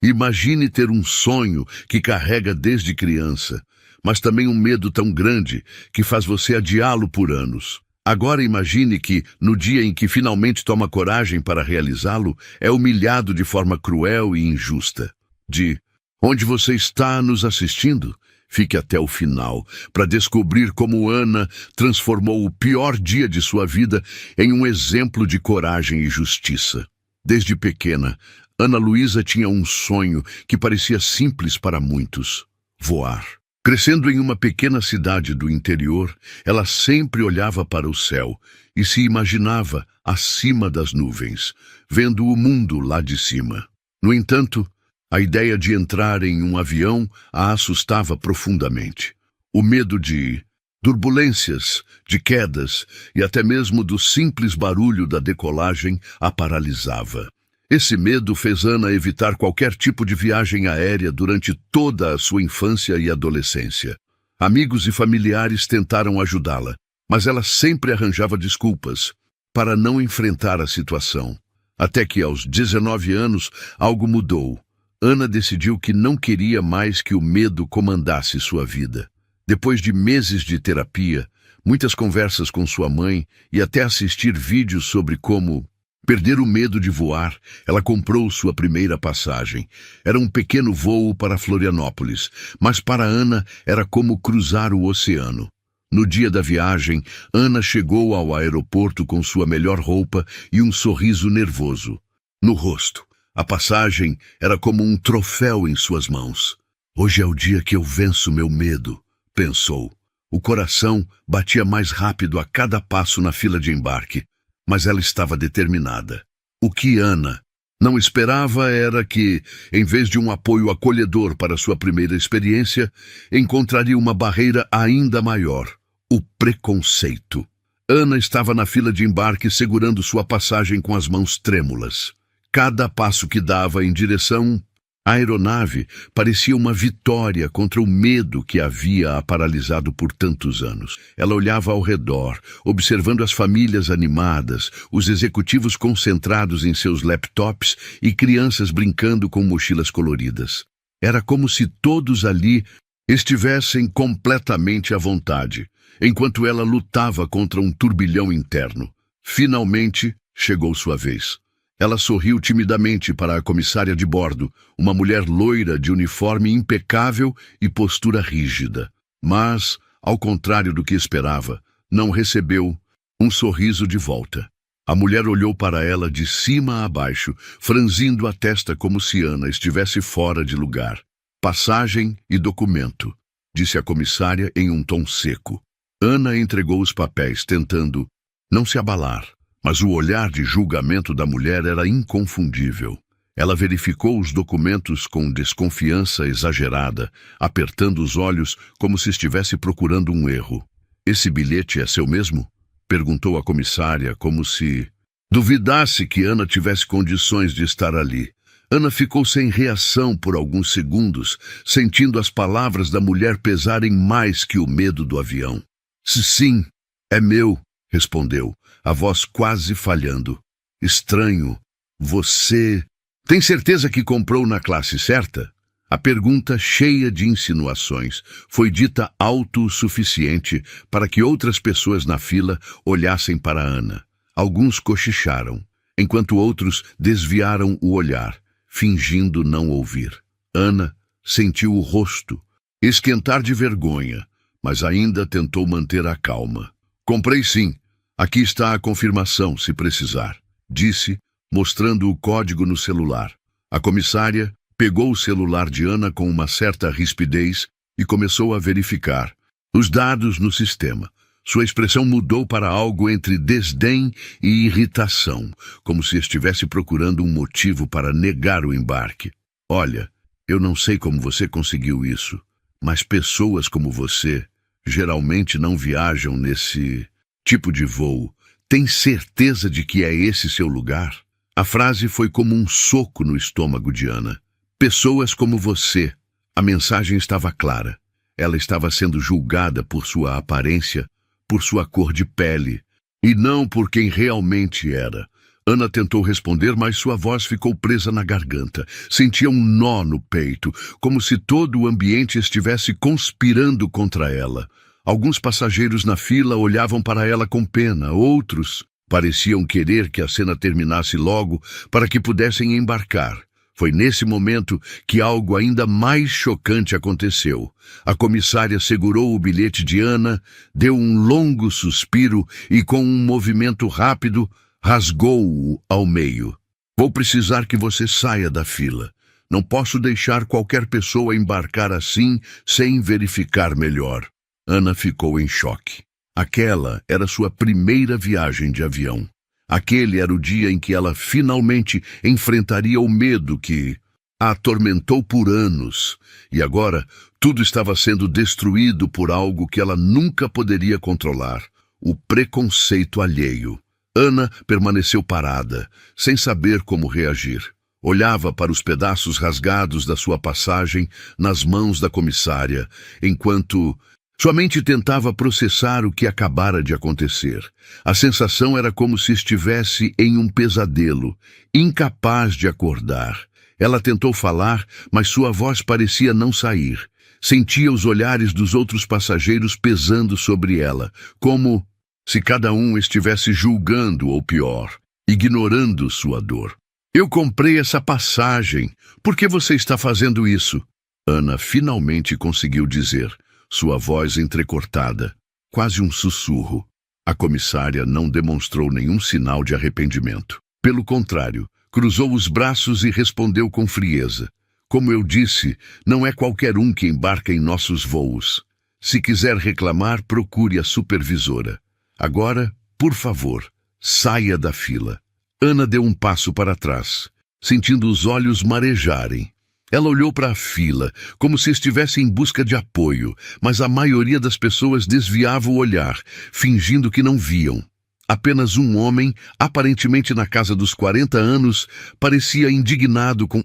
Imagine ter um sonho que carrega desde criança, mas também um medo tão grande que faz você adiá-lo por anos. Agora imagine que, no dia em que finalmente toma coragem para realizá-lo, é humilhado de forma cruel e injusta. De onde você está nos assistindo? Fique até o final para descobrir como Ana transformou o pior dia de sua vida em um exemplo de coragem e justiça. Desde pequena, Ana Luísa tinha um sonho que parecia simples para muitos: voar. Crescendo em uma pequena cidade do interior, ela sempre olhava para o céu e se imaginava acima das nuvens, vendo o mundo lá de cima. No entanto, a ideia de entrar em um avião a assustava profundamente. O medo de turbulências, de quedas e até mesmo do simples barulho da decolagem a paralisava. Esse medo fez Ana evitar qualquer tipo de viagem aérea durante toda a sua infância e adolescência. Amigos e familiares tentaram ajudá-la, mas ela sempre arranjava desculpas para não enfrentar a situação. Até que, aos 19 anos, algo mudou. Ana decidiu que não queria mais que o medo comandasse sua vida. Depois de meses de terapia, muitas conversas com sua mãe e até assistir vídeos sobre como perder o medo de voar, ela comprou sua primeira passagem. Era um pequeno voo para Florianópolis, mas para Ana era como cruzar o oceano. No dia da viagem, Ana chegou ao aeroporto com sua melhor roupa e um sorriso nervoso no rosto. A passagem era como um troféu em suas mãos. Hoje é o dia que eu venço meu medo, pensou. O coração batia mais rápido a cada passo na fila de embarque, mas ela estava determinada. O que Ana não esperava era que, em vez de um apoio acolhedor para sua primeira experiência, encontraria uma barreira ainda maior: o preconceito. Ana estava na fila de embarque segurando sua passagem com as mãos trêmulas. Cada passo que dava em direção à aeronave parecia uma vitória contra o medo que havia a paralisado por tantos anos. Ela olhava ao redor, observando as famílias animadas, os executivos concentrados em seus laptops e crianças brincando com mochilas coloridas. Era como se todos ali estivessem completamente à vontade, enquanto ela lutava contra um turbilhão interno. Finalmente chegou sua vez. Ela sorriu timidamente para a comissária de bordo, uma mulher loira de uniforme impecável e postura rígida. Mas, ao contrário do que esperava, não recebeu um sorriso de volta. A mulher olhou para ela de cima a baixo, franzindo a testa como se Ana estivesse fora de lugar. Passagem e documento, disse a comissária em um tom seco. Ana entregou os papéis, tentando não se abalar. Mas o olhar de julgamento da mulher era inconfundível. Ela verificou os documentos com desconfiança exagerada, apertando os olhos como se estivesse procurando um erro. "Esse bilhete é seu mesmo?" perguntou a comissária, como se duvidasse que Ana tivesse condições de estar ali. Ana ficou sem reação por alguns segundos, sentindo as palavras da mulher pesarem mais que o medo do avião. "Sim, é meu", respondeu, a voz quase falhando. "Estranho. Você tem certeza que comprou na classe certa?" A pergunta, cheia de insinuações, foi dita alto o suficiente para que outras pessoas na fila olhassem para Ana. Alguns cochicharam, enquanto outros desviaram o olhar, fingindo não ouvir. Ana sentiu o rosto esquentar de vergonha, mas ainda tentou manter a calma. "Comprei sim. Aqui está a confirmação, se precisar", disse, mostrando o código no celular. A comissária pegou o celular de Ana com uma certa rispidez e começou a verificar os dados no sistema. Sua expressão mudou para algo entre desdém e irritação, como se estivesse procurando um motivo para negar o embarque. "Olha, eu não sei como você conseguiu isso, mas pessoas como você geralmente não viajam nesse tipo de voo. Tem certeza de que é esse seu lugar?" A frase foi como um soco no estômago de Ana. "Pessoas como você." A mensagem estava clara. Ela estava sendo julgada por sua aparência, por sua cor de pele, e não por quem realmente era. Ana tentou responder, mas sua voz ficou presa na garganta. Sentia um nó no peito, como se todo o ambiente estivesse conspirando contra ela. Alguns passageiros na fila olhavam para ela com pena, outros pareciam querer que a cena terminasse logo para que pudessem embarcar. Foi nesse momento que algo ainda mais chocante aconteceu. A comissária segurou o bilhete de Ana, deu um longo suspiro e, com um movimento rápido, rasgou-o ao meio. Vou precisar que você saia da fila. Não posso deixar qualquer pessoa embarcar assim sem verificar melhor. Ana ficou em choque. Aquela era sua primeira viagem de avião. Aquele era o dia em que ela finalmente enfrentaria o medo que a atormentou por anos. E agora tudo estava sendo destruído por algo que ela nunca poderia controlar: o preconceito alheio. Ana permaneceu parada, sem saber como reagir. Olhava para os pedaços rasgados da sua passagem nas mãos da comissária, enquanto sua mente tentava processar o que acabara de acontecer. A sensação era como se estivesse em um pesadelo, incapaz de acordar. Ela tentou falar, mas sua voz parecia não sair. Sentia os olhares dos outros passageiros pesando sobre ela, como se cada um estivesse julgando, ou pior, ignorando sua dor. Eu comprei essa passagem. Por que você está fazendo isso? Ana finalmente conseguiu dizer, sua voz entrecortada, quase um sussurro. A comissária não demonstrou nenhum sinal de arrependimento. Pelo contrário, cruzou os braços e respondeu com frieza. Como eu disse, não é qualquer um que embarca em nossos voos. Se quiser reclamar, procure a supervisora. Agora, por favor, saia da fila. Ana deu um passo para trás, sentindo os olhos marejarem. Ela olhou para a fila, como se estivesse em busca de apoio, mas a maioria das pessoas desviava o olhar, fingindo que não viam. Apenas um homem, aparentemente na casa dos 40 anos, parecia indignado com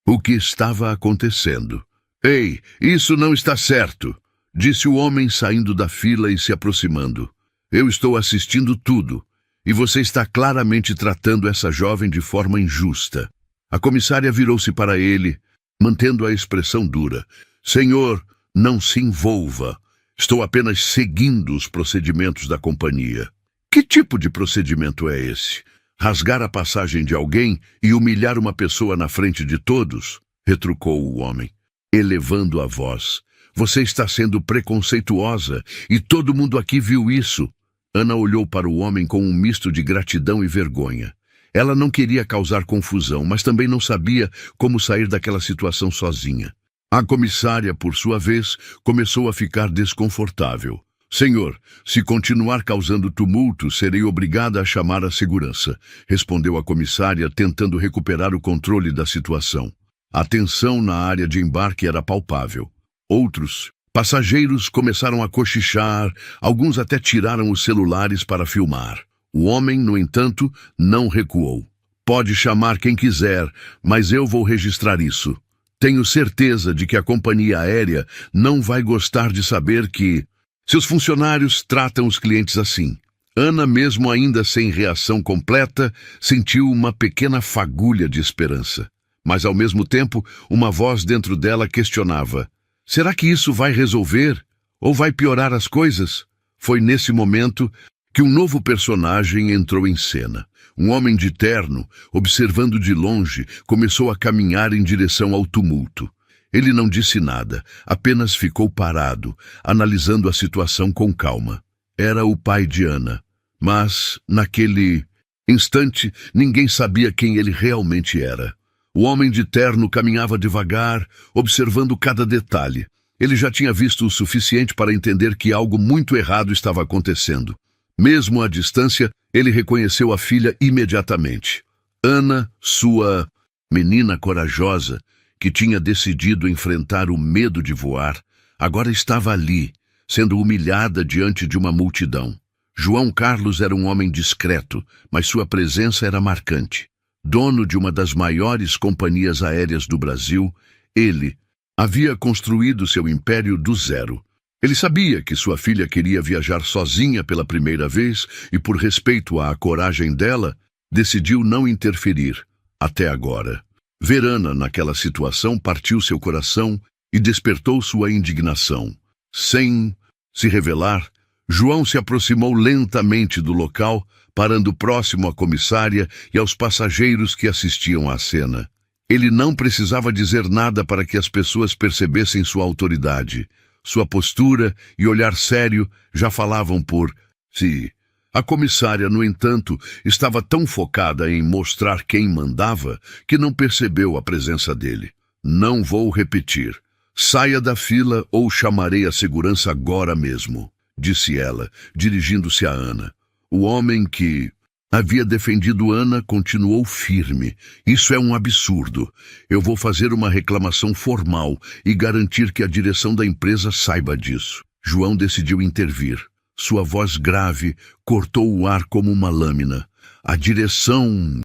o que estava acontecendo. Ei, isso não está certo, disse o homem saindo da fila e se aproximando. Eu estou assistindo tudo, e você está claramente tratando essa jovem de forma injusta. A comissária virou-se para ele, mantendo a expressão dura. Senhor, não se envolva. Estou apenas seguindo os procedimentos da companhia. Que tipo de procedimento é esse? Rasgar a passagem de alguém e humilhar uma pessoa na frente de todos? Retrucou o homem, elevando a voz. Você está sendo preconceituosa e todo mundo aqui viu isso. Ana olhou para o homem com um misto de gratidão e vergonha. Ela não queria causar confusão, mas também não sabia como sair daquela situação sozinha. A comissária, por sua vez, começou a ficar desconfortável. Senhor, se continuar causando tumulto, serei obrigada a chamar a segurança, respondeu a comissária, tentando recuperar o controle da situação. A tensão na área de embarque era palpável. Outros passageiros começaram a cochichar, alguns até tiraram os celulares para filmar. O homem, no entanto, não recuou. Pode chamar quem quiser, mas eu vou registrar isso. Tenho certeza de que a companhia aérea não vai gostar de saber que seus funcionários tratam os clientes assim. Ana, mesmo ainda sem reação completa, sentiu uma pequena fagulha de esperança. Mas, ao mesmo tempo, uma voz dentro dela questionava. Será que isso vai resolver? Ou vai piorar as coisas? Foi nesse momento que um novo personagem entrou em cena. Um homem de terno, observando de longe, começou a caminhar em direção ao tumulto. Ele não disse nada, apenas ficou parado, analisando a situação com calma. Era o pai de Ana, mas, naquele instante, ninguém sabia quem ele realmente era. O homem de terno caminhava devagar, observando cada detalhe. Ele já tinha visto o suficiente para entender que algo muito errado estava acontecendo. Mesmo à distância, ele reconheceu a filha imediatamente. Ana, sua menina corajosa, que tinha decidido enfrentar o medo de voar, agora estava ali, sendo humilhada diante de uma multidão. João Carlos era um homem discreto, mas sua presença era marcante. Dono de uma das maiores companhias aéreas do Brasil, ele havia construído seu império do zero. Ele sabia que sua filha queria viajar sozinha pela primeira vez e, por respeito à coragem dela, decidiu não interferir, até agora. Ver Ana naquela situação partiu seu coração e despertou sua indignação. Sem se revelar, João se aproximou lentamente do local, parando próximo à comissária e aos passageiros que assistiam à cena. Ele não precisava dizer nada para que as pessoas percebessem sua autoridade. Sua postura e olhar sério já falavam por si. A comissária, no entanto, estava tão focada em mostrar quem mandava que não percebeu a presença dele. Não vou repetir. Saia da fila ou chamarei a segurança agora mesmo, disse ela, dirigindo-se a Ana. O homem que havia defendido Ana continuou firme. Isso é um absurdo. Eu vou fazer uma reclamação formal e garantir que a direção da empresa saiba disso. João decidiu intervir. Sua voz grave cortou o ar como uma lâmina. A direção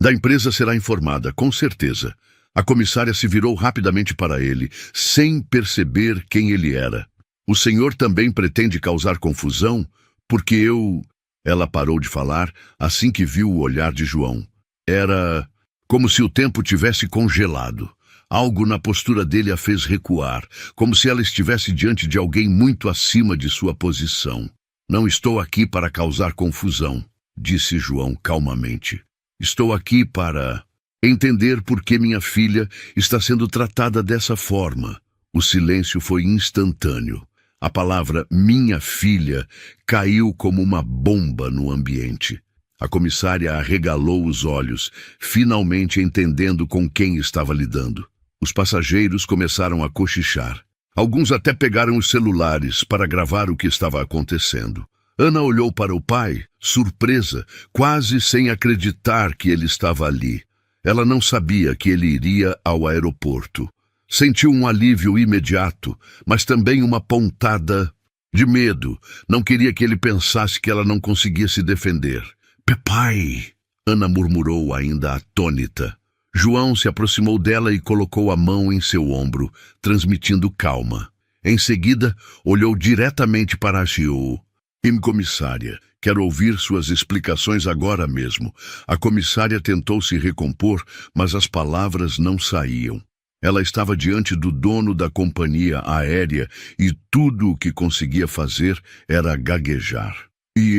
da empresa será informada, com certeza. A comissária se virou rapidamente para ele, sem perceber quem ele era. O senhor também pretende causar confusão? Porque eu... Ela parou de falar assim que viu o olhar de João. Era como se o tempo tivesse congelado. Algo na postura dele a fez recuar, como se ela estivesse diante de alguém muito acima de sua posição. Não estou aqui para causar confusão, disse João calmamente. Estou aqui para entender por que minha filha está sendo tratada dessa forma. O silêncio foi instantâneo. A palavra minha filha caiu como uma bomba no ambiente. A comissária arregalou os olhos, finalmente entendendo com quem estava lidando. Os passageiros começaram a cochichar. Alguns até pegaram os celulares para gravar o que estava acontecendo. Ana olhou para o pai, surpresa, quase sem acreditar que ele estava ali. Ela não sabia que ele iria ao aeroporto. Sentiu um alívio imediato, mas também uma pontada de medo. Não queria que ele pensasse que ela não conseguia se defender. Pai! Ana murmurou, ainda atônita. João se aproximou dela e colocou a mão em seu ombro, transmitindo calma. Em seguida, olhou diretamente para a Gio. Comissária, quero ouvir suas explicações agora mesmo. A comissária tentou se recompor, mas as palavras não saíam. Ela estava diante do dono da companhia aérea e tudo o que conseguia fazer era gaguejar. E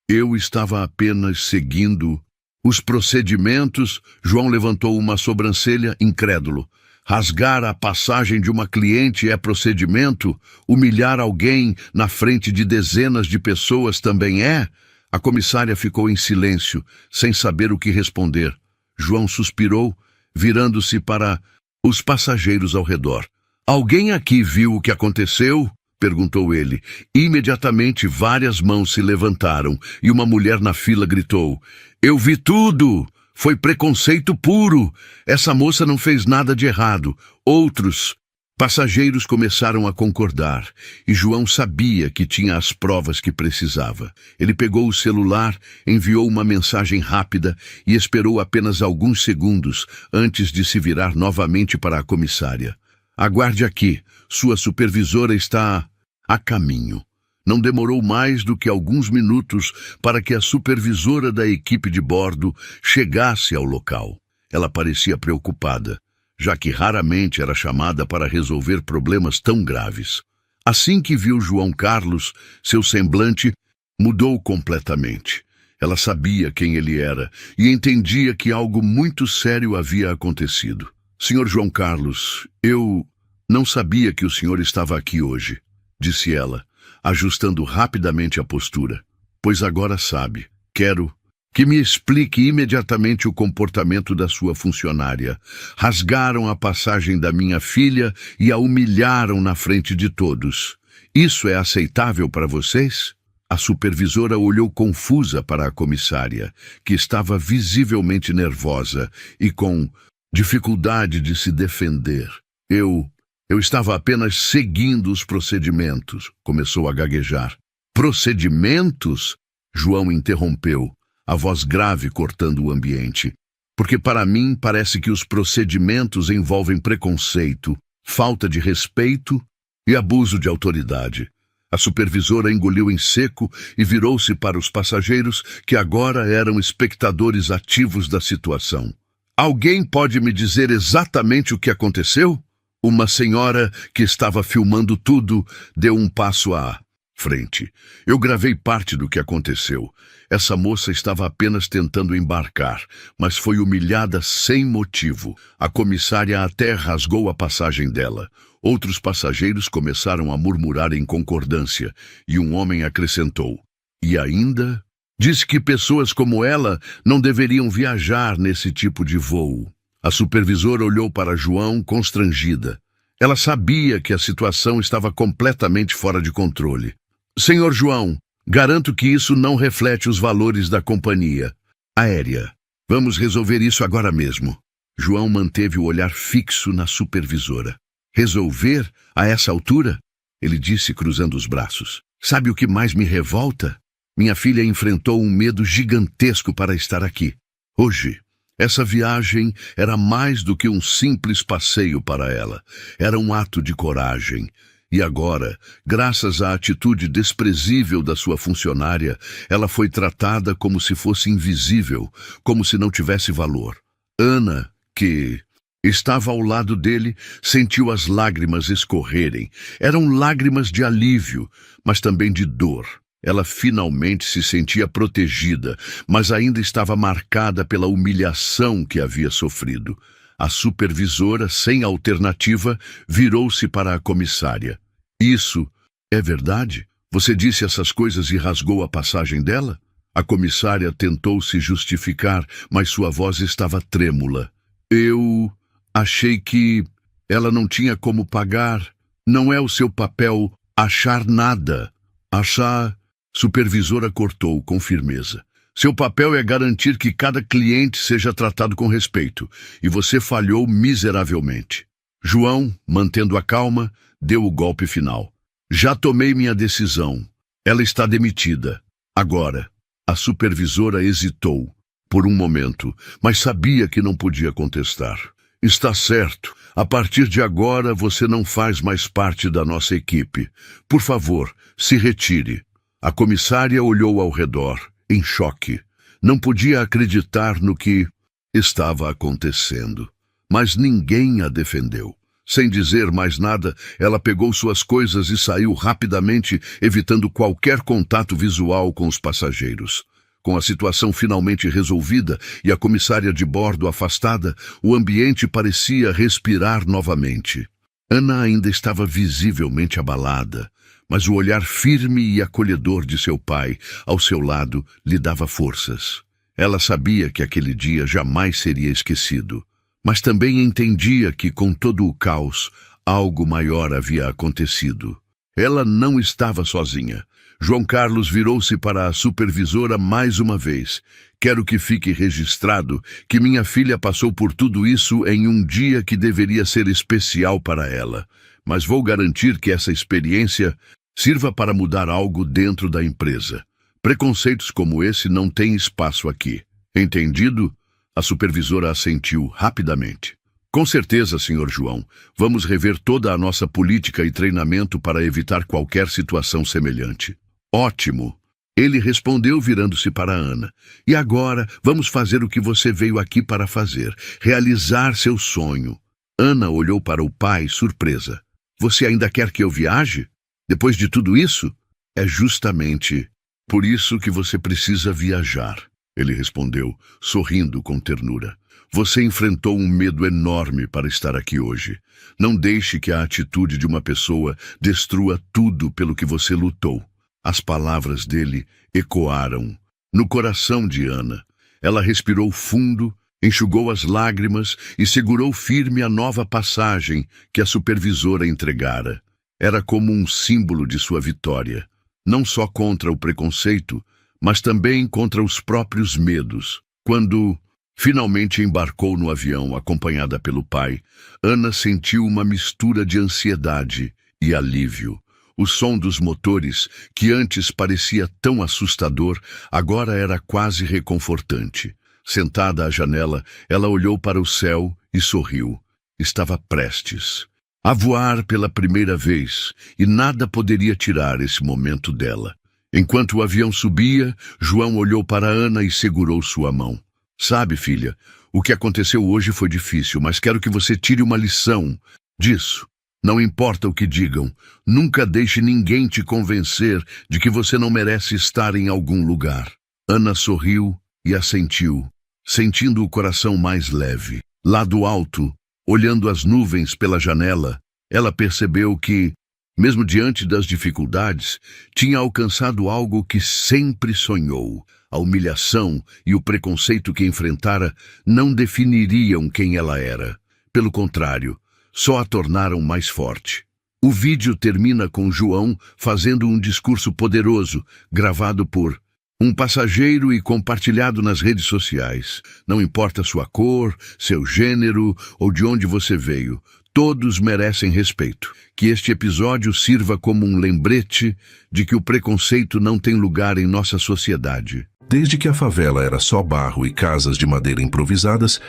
eu estava apenas seguindo os procedimentos. João levantou uma sobrancelha, incrédulo. Rasgar a passagem de uma cliente é procedimento? Humilhar alguém na frente de dezenas de pessoas também é? A comissária ficou em silêncio, sem saber o que responder. João suspirou, virando-se para os passageiros ao redor. Alguém aqui viu o que aconteceu? Perguntou ele. Imediatamente várias mãos se levantaram e uma mulher na fila gritou. Eu vi tudo! Foi preconceito puro! Essa moça não fez nada de errado. Outros passageiros começaram a concordar, e João sabia que tinha as provas que precisava. Ele pegou o celular, enviou uma mensagem rápida e esperou apenas alguns segundos antes de se virar novamente para a comissária. Aguarde aqui, sua supervisora está a caminho. Não demorou mais do que alguns minutos para que a supervisora da equipe de bordo chegasse ao local. Ela parecia preocupada, já que raramente era chamada para resolver problemas tão graves. Assim que viu João Carlos, seu semblante mudou completamente. Ela sabia quem ele era e entendia que algo muito sério havia acontecido. Senhor João Carlos, eu não sabia que o senhor estava aqui hoje, disse ela, ajustando rapidamente a postura. Pois agora sabe. Quero que me explique imediatamente o comportamento da sua funcionária. Rasgaram a passagem da minha filha e a humilharam na frente de todos. Isso é aceitável para vocês? A supervisora olhou confusa para a comissária, que estava visivelmente nervosa e com dificuldade de se defender. Eu estava apenas seguindo os procedimentos, começou a gaguejar. Procedimentos? João interrompeu, a voz grave cortando o ambiente. Porque para mim parece que os procedimentos envolvem preconceito, falta de respeito e abuso de autoridade. A supervisora engoliu em seco e virou-se para os passageiros, que agora eram espectadores ativos da situação. Alguém pode me dizer exatamente o que aconteceu? Uma senhora que estava filmando tudo deu um passo à frente. Eu gravei parte do que aconteceu. Essa moça estava apenas tentando embarcar, mas foi humilhada sem motivo. A comissária até rasgou a passagem dela. Outros passageiros começaram a murmurar em concordância, e um homem acrescentou: "E ainda disse que pessoas como ela não deveriam viajar nesse tipo de voo." A supervisora olhou para João constrangida. Ela sabia que a situação estava completamente fora de controle. "Senhor João, garanto que isso não reflete os valores da companhia aérea. Vamos resolver isso agora mesmo." João manteve o olhar fixo na supervisora. "Resolver a essa altura?" ele disse, cruzando os braços. "Sabe o que mais me revolta? Minha filha enfrentou um medo gigantesco para estar aqui. Hoje, essa viagem era mais do que um simples passeio para ela. Era um ato de coragem. E agora, graças à atitude desprezível da sua funcionária, ela foi tratada como se fosse invisível, como se não tivesse valor. Ana, que estava ao lado dele, sentiu as lágrimas escorrerem. Eram lágrimas de alívio, mas também de dor. Ela finalmente se sentia protegida, mas ainda estava marcada pela humilhação que havia sofrido. A supervisora, sem alternativa, virou-se para a comissária. "Isso é verdade? Você disse essas coisas e rasgou a passagem dela?" A comissária tentou se justificar, mas sua voz estava trêmula. "Eu achei que ela não tinha como pagar. Não é o seu papel achar nada." "Achar?" Supervisora cortou com firmeza. "Seu papel é garantir que cada cliente seja tratado com respeito, e você falhou miseravelmente." João, mantendo a calma, deu o golpe final. "Já tomei minha decisão. Ela está demitida. Agora." A supervisora hesitou por um momento, mas sabia que não podia contestar. "Está certo. A partir de agora você não faz mais parte da nossa equipe. Por favor, se retire." A comissária olhou ao redor, em choque. Não podia acreditar no que estava acontecendo. Mas ninguém a defendeu. Sem dizer mais nada, ela pegou suas coisas e saiu rapidamente, evitando qualquer contato visual com os passageiros. Com a situação finalmente resolvida e a comissária de bordo afastada, o ambiente parecia respirar novamente. Ana ainda estava visivelmente abalada, mas o olhar firme e acolhedor de seu pai ao seu lado lhe dava forças. Ela sabia que aquele dia jamais seria esquecido, mas também entendia que, com todo o caos, algo maior havia acontecido. Ela não estava sozinha. João Carlos virou-se para a supervisora mais uma vez. "Quero que fique registrado que minha filha passou por tudo isso em um dia que deveria ser especial para ela, mas vou garantir que essa experiência sirva para mudar algo dentro da empresa. Preconceitos como esse não têm espaço aqui. Entendido?" A supervisora assentiu rapidamente. "Com certeza, Sr. João. Vamos rever toda a nossa política e treinamento para evitar qualquer situação semelhante." "Ótimo." Ele respondeu, virando-se para Ana. "E agora vamos fazer o que você veio aqui para fazer. Realizar seu sonho." Ana olhou para o pai, surpresa. "Você ainda quer que eu viaje? Depois de tudo isso?" "É justamente por isso que você precisa viajar," ele respondeu, sorrindo com ternura. "Você enfrentou um medo enorme para estar aqui hoje. Não deixe que a atitude de uma pessoa destrua tudo pelo que você lutou." As palavras dele ecoaram no coração de Ana. Ela respirou fundo, enxugou as lágrimas e segurou firme a nova passagem que a supervisora entregara. Era como um símbolo de sua vitória, não só contra o preconceito, mas também contra os próprios medos. Quando finalmente embarcou no avião, acompanhada pelo pai, Ana sentiu uma mistura de ansiedade e alívio. O som dos motores, que antes parecia tão assustador, agora era quase reconfortante. Sentada à janela, ela olhou para o céu e sorriu. Estava prestes. a voar pela primeira vez, e nada poderia tirar esse momento dela. Enquanto o avião subia, João olhou para Ana e segurou sua mão. Sabe, filha, o que aconteceu hoje foi difícil, mas quero que você tire uma lição disso. Não importa o que digam, nunca deixe ninguém te convencer de que você não merece estar em algum lugar. Ana sorriu e assentiu, sentindo o coração mais leve. Lá do alto, olhando as nuvens pela janela, ela percebeu que, mesmo diante das dificuldades, tinha alcançado algo que sempre sonhou. A humilhação e o preconceito que enfrentara não definiriam quem ela era. Pelo contrário, só a tornaram mais forte. O vídeo termina com João fazendo um discurso poderoso, gravado por um passageiro e compartilhado nas redes sociais. Não importa sua cor, seu gênero ou de onde você veio, todos merecem respeito. Que este episódio sirva como um lembrete de que o preconceito não tem lugar em nossa sociedade. Desde que a favela era só barro e casas de madeira improvisadas,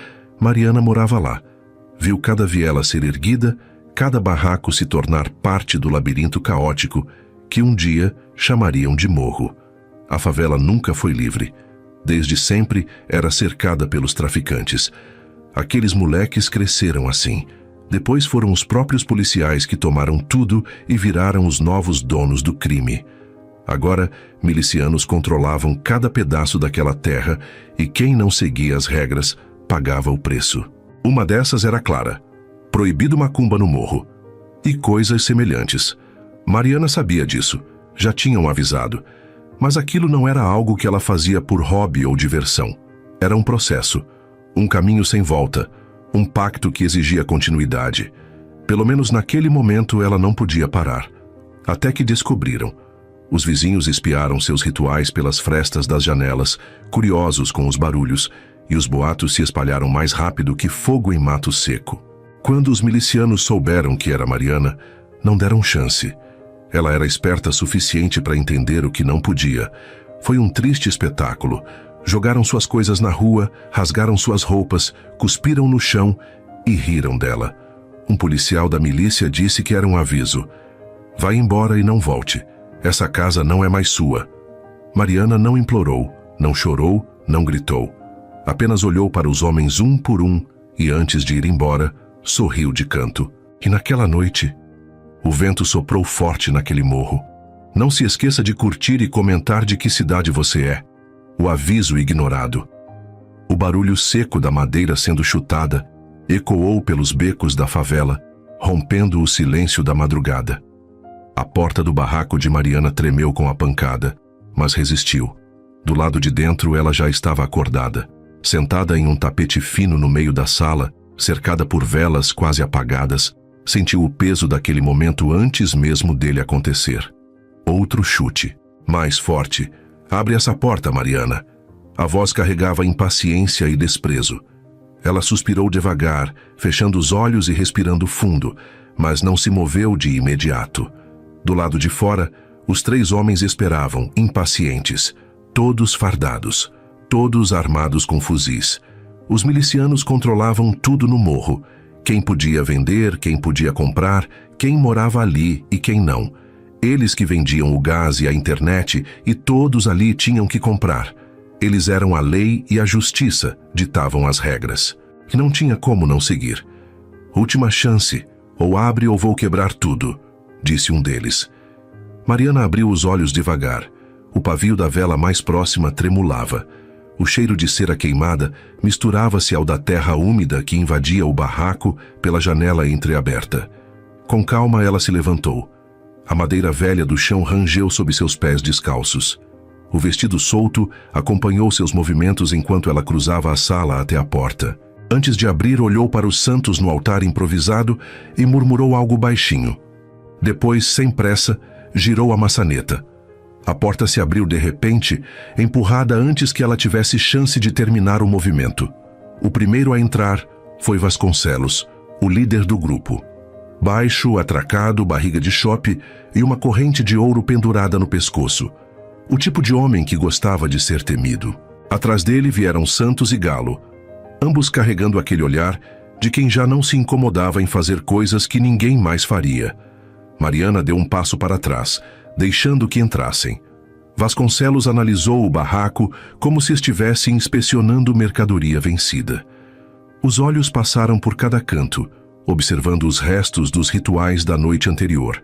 Mariana morava lá. Viu cada viela ser erguida, cada barraco se tornar parte do labirinto caótico que um dia chamariam de morro. A favela nunca foi livre. Desde sempre era cercada pelos traficantes. Aqueles moleques cresceram assim. Depois foram os próprios policiais que tomaram tudo e viraram os novos donos do crime. Agora, milicianos controlavam cada pedaço daquela terra e quem não seguia as regras pagava o preço. Uma dessas era clara: proibido macumba no morro. E coisas semelhantes. Mariana sabia disso, já tinham avisado. Mas aquilo não era algo que ela fazia por hobby ou diversão. Era um processo, um caminho sem volta, um pacto que exigia continuidade. Pelo menos naquele momento ela não podia parar. Até que descobriram. Os vizinhos espiaram seus rituais pelas frestas das janelas, curiosos com os barulhos, e os boatos se espalharam mais rápido que fogo em mato seco. Quando os milicianos souberam que era Mariana, não deram chance. Ela era esperta suficiente para entender o que não podia. Foi um triste espetáculo. Jogaram suas coisas na rua, rasgaram suas roupas, cuspiram no chão e riram dela. Um policial da milícia disse que era um aviso. Vá embora e não volte. Essa casa não é mais sua. Mariana não implorou, não chorou, não gritou. Apenas olhou para os homens um por um e, antes de ir embora, sorriu de canto. E naquela noite, o vento soprou forte naquele morro. Não se esqueça de curtir e comentar de que cidade você é. O aviso ignorado. O barulho seco da madeira sendo chutada ecoou pelos becos da favela, rompendo o silêncio da madrugada. A porta do barraco de Mariana tremeu com a pancada, mas resistiu. Do lado de dentro ela já estava acordada, sentada em um tapete fino no meio da sala, cercada por velas quase apagadas, sentiu o peso daquele momento antes mesmo dele acontecer. Outro chute, mais forte. Abre essa porta, Mariana. A voz carregava impaciência e desprezo. Ela suspirou devagar, fechando os olhos e respirando fundo, mas não se moveu de imediato. Do lado de fora, os 3 homens esperavam, impacientes, todos fardados, todos armados com fuzis. Os milicianos controlavam tudo no morro. Quem podia vender, quem podia comprar, quem morava ali e quem não. Eles que vendiam o gás e a internet e todos ali tinham que comprar. Eles eram a lei e a justiça, ditavam as regras. E não tinha como não seguir. Última chance, ou abre ou vou quebrar tudo, disse um deles. Mariana abriu os olhos devagar. O pavio da vela mais próxima tremulava. O cheiro de cera queimada misturava-se ao da terra úmida que invadia o barraco pela janela entreaberta. Com calma ela se levantou. A madeira velha do chão rangeu sob seus pés descalços. O vestido solto acompanhou seus movimentos enquanto ela cruzava a sala até a porta. Antes de abrir, olhou para os santos no altar improvisado e murmurou algo baixinho. Depois, sem pressa, girou a maçaneta. A porta se abriu de repente, empurrada antes que ela tivesse chance de terminar o movimento. O primeiro a entrar foi Vasconcelos, o líder do grupo. Baixo, atracado, barriga de chope e uma corrente de ouro pendurada no pescoço. O tipo de homem que gostava de ser temido. Atrás dele vieram Santos e Galo, ambos carregando aquele olhar de quem já não se incomodava em fazer coisas que ninguém mais faria. Mariana deu um passo para trás, deixando que entrassem. Vasconcelos analisou o barraco como se estivesse inspecionando mercadoria vencida. Os olhos passaram por cada canto, observando os restos dos rituais da noite anterior.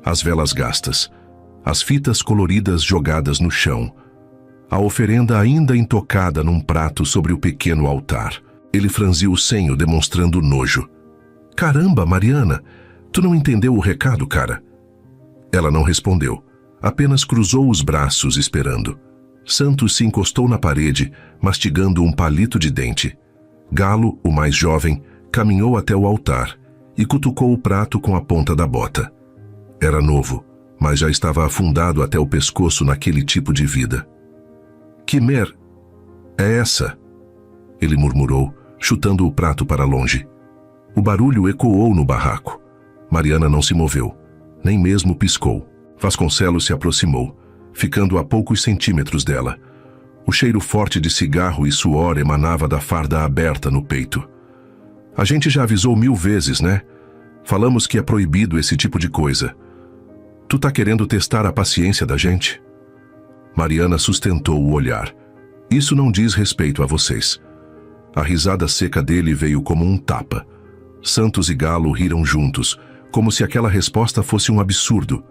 As velas gastas, as fitas coloridas jogadas no chão, a oferenda ainda intocada num prato sobre o pequeno altar. Ele franziu o senho, demonstrando nojo. Caramba, Mariana, tu não entendeu o recado, cara? Ela não respondeu, apenas cruzou os braços esperando. Santos se encostou na parede, mastigando um palito de dente. Galo, o mais jovem, caminhou até o altar e cutucou o prato com a ponta da bota. Era novo, mas já estava afundado até o pescoço naquele tipo de vida. Que mer... é essa? Ele murmurou, chutando o prato para longe. O barulho ecoou no barraco. Mariana não se moveu, nem mesmo piscou. Vasconcelos se aproximou, ficando a poucos centímetros dela. O cheiro forte de cigarro e suor emanava da farda aberta no peito. A gente já avisou 1000 vezes, né? Falamos que é proibido esse tipo de coisa. Tu tá querendo testar a paciência da gente? Mariana sustentou o olhar. Isso não diz respeito a vocês. A risada seca dele veio como um tapa. Santos e Galo riram juntos, como se aquela resposta fosse um absurdo.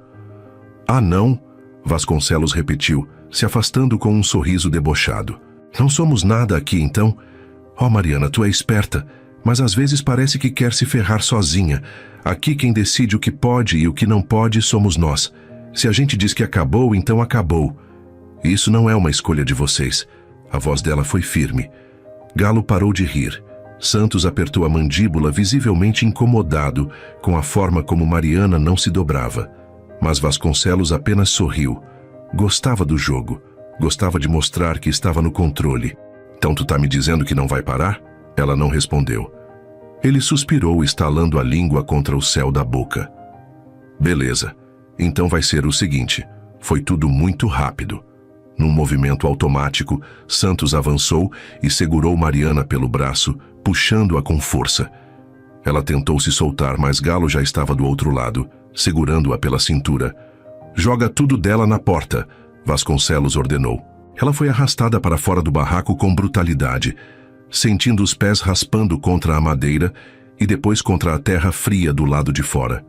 Ah, não? Vasconcelos repetiu, se afastando com um sorriso debochado. Não somos nada aqui, então? Oh, Mariana, tu é esperta, mas às vezes parece que quer se ferrar sozinha. Aqui quem decide o que pode e o que não pode somos nós. Se a gente diz que acabou, então acabou. Isso não é uma escolha de vocês. A voz dela foi firme. Galo parou de rir. Santos apertou a mandíbula, visivelmente incomodado com a forma como Mariana não se dobrava. Mas Vasconcelos apenas sorriu. Gostava do jogo. Gostava de mostrar que estava no controle. Então tu tá me dizendo que não vai parar? Ela não respondeu. Ele suspirou, estalando a língua contra o céu da boca. Beleza. Então vai ser o seguinte. Foi tudo muito rápido. Num movimento automático, Santos avançou e segurou Mariana pelo braço, puxando-a com força. Ela tentou se soltar, mas Galo já estava do outro lado, segurando-a pela cintura. Joga tudo dela na porta, Vasconcelos ordenou. Ela foi arrastada para fora do barraco com brutalidade, sentindo os pés raspando contra a madeira e depois contra a terra fria do lado de fora.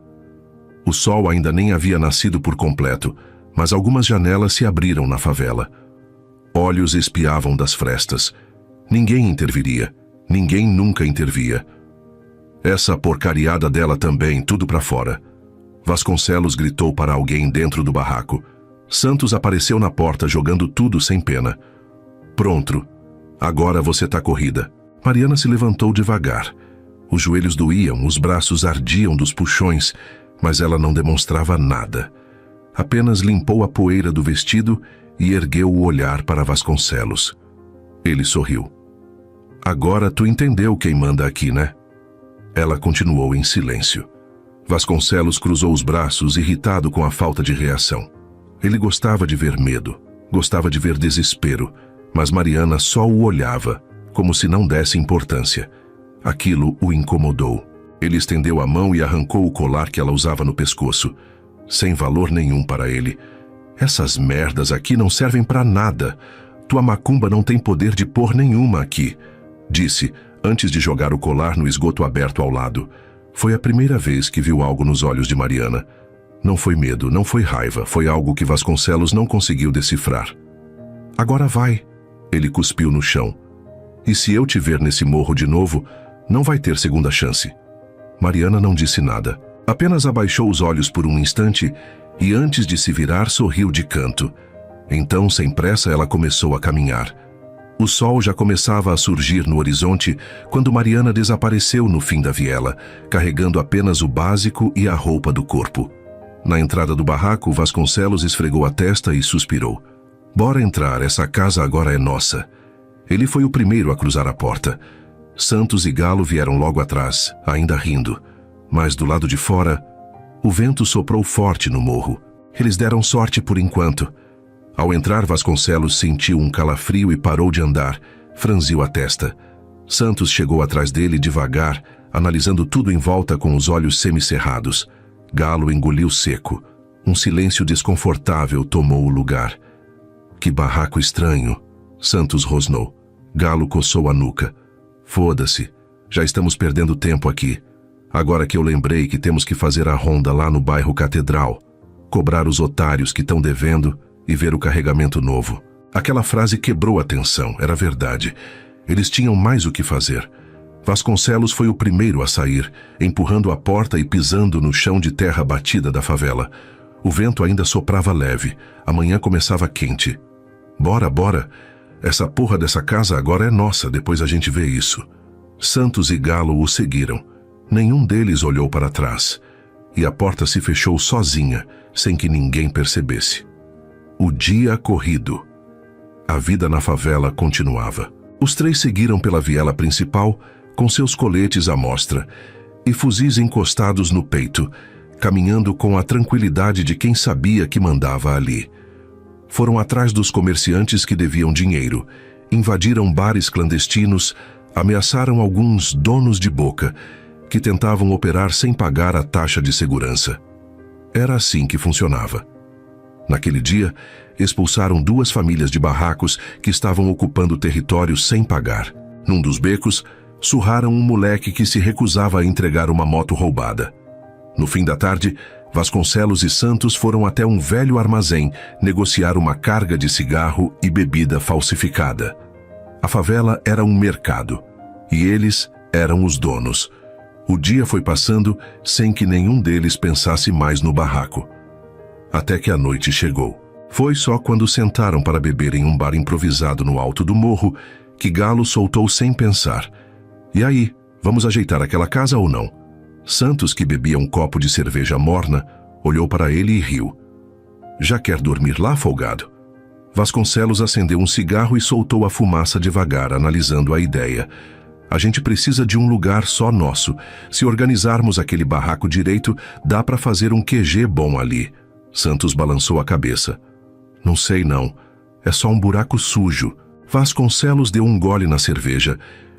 O sol ainda nem havia nascido por completo, mas algumas janelas se abriram na favela. Olhos espiavam das frestas. Ninguém interviria. Ninguém nunca intervia. Essa porcariada dela também, tudo pra fora. Vasconcelos gritou para alguém dentro do barraco. Santos apareceu na porta jogando tudo sem pena. Pronto. Agora você tá corrida. Mariana se levantou devagar. Os joelhos doíam, os braços ardiam dos puxões, mas ela não demonstrava nada. Apenas limpou a poeira do vestido e ergueu o olhar para Vasconcelos. Ele sorriu. Agora tu entendeu quem manda aqui, né? Ela continuou em silêncio. Vasconcelos cruzou os braços, irritado com a falta de reação. Ele gostava de ver medo, gostava de ver desespero, mas Mariana só o olhava, como se não desse importância. Aquilo o incomodou. Ele estendeu a mão e arrancou o colar que ela usava no pescoço. Sem valor nenhum para ele. Essas merdas aqui não servem para nada. Tua macumba não tem poder de pôr nenhuma aqui, disse, antes de jogar o colar no esgoto aberto ao lado. Foi a primeira vez que viu algo nos olhos de Mariana. Não foi medo, não foi raiva, foi algo que Vasconcelos não conseguiu decifrar. Agora vai, ele cuspiu no chão. E se eu te ver nesse morro de novo, não vai ter segunda chance. Mariana não disse nada. Apenas abaixou os olhos por um instante e antes de se virar sorriu de canto. Então, sem pressa, ela começou a caminhar. O sol já começava a surgir no horizonte quando Mariana desapareceu no fim da viela, carregando apenas o básico e a roupa do corpo. Na entrada do barraco, Vasconcelos esfregou a testa e suspirou. Bora entrar, essa casa agora é nossa. Ele foi o primeiro a cruzar a porta. Santos e Galo vieram logo atrás, ainda rindo. Mas do lado de fora, o vento soprou forte no morro. Eles deram sorte por enquanto. Ao entrar, Vasconcelos sentiu um calafrio e parou de andar, franziu a testa. Santos chegou atrás dele devagar, analisando tudo em volta com os olhos semicerrados. Galo engoliu seco. Um silêncio desconfortável tomou o lugar. Que barraco estranho, Santos rosnou. Galo coçou a nuca. Foda-se, já estamos perdendo tempo aqui. Agora que eu lembrei que temos que fazer a ronda lá no bairro Catedral, cobrar os otários que estão devendo e ver o carregamento novo. Aquela frase quebrou a tensão, era verdade. Eles tinham mais o que fazer. Vasconcelos foi o primeiro a sair, empurrando a porta e pisando no chão de terra batida da favela. O vento ainda soprava leve, a manhã começava quente. Bora, bora. Essa porra dessa casa agora é nossa, depois a gente vê isso. Santos e Galo o seguiram. Nenhum deles olhou para trás. E a porta se fechou sozinha, sem que ninguém percebesse. O dia corrido. A vida na favela continuava. Os três seguiram pela viela principal, com seus coletes à mostra e fuzis encostados no peito, caminhando com a tranquilidade de quem sabia que mandava ali. Foram atrás dos comerciantes que deviam dinheiro, invadiram bares clandestinos, ameaçaram alguns donos de boca, que tentavam operar sem pagar a taxa de segurança. Era assim que funcionava. Naquele dia, expulsaram 2 famílias de barracos que estavam ocupando território sem pagar. Num dos becos, surraram um moleque que se recusava a entregar uma moto roubada. No fim da tarde, Vasconcelos e Santos foram até um velho armazém negociar uma carga de cigarro e bebida falsificada. A favela era um mercado, e eles eram os donos. O dia foi passando sem que nenhum deles pensasse mais no barraco. Até que a noite chegou. Foi só quando sentaram para beber em um bar improvisado no alto do morro que Galo soltou sem pensar. E aí, vamos ajeitar aquela casa ou não? Santos, que bebia um copo de cerveja morna, olhou para ele e riu. Já quer dormir lá, folgado? Vasconcelos acendeu um cigarro e soltou a fumaça devagar, analisando a ideia. A gente precisa de um lugar só nosso. Se organizarmos aquele barraco direito, dá para fazer um QG bom ali. Santos balançou a cabeça. Não sei não. É só um buraco sujo. Vasconcelos deu um gole na cerveja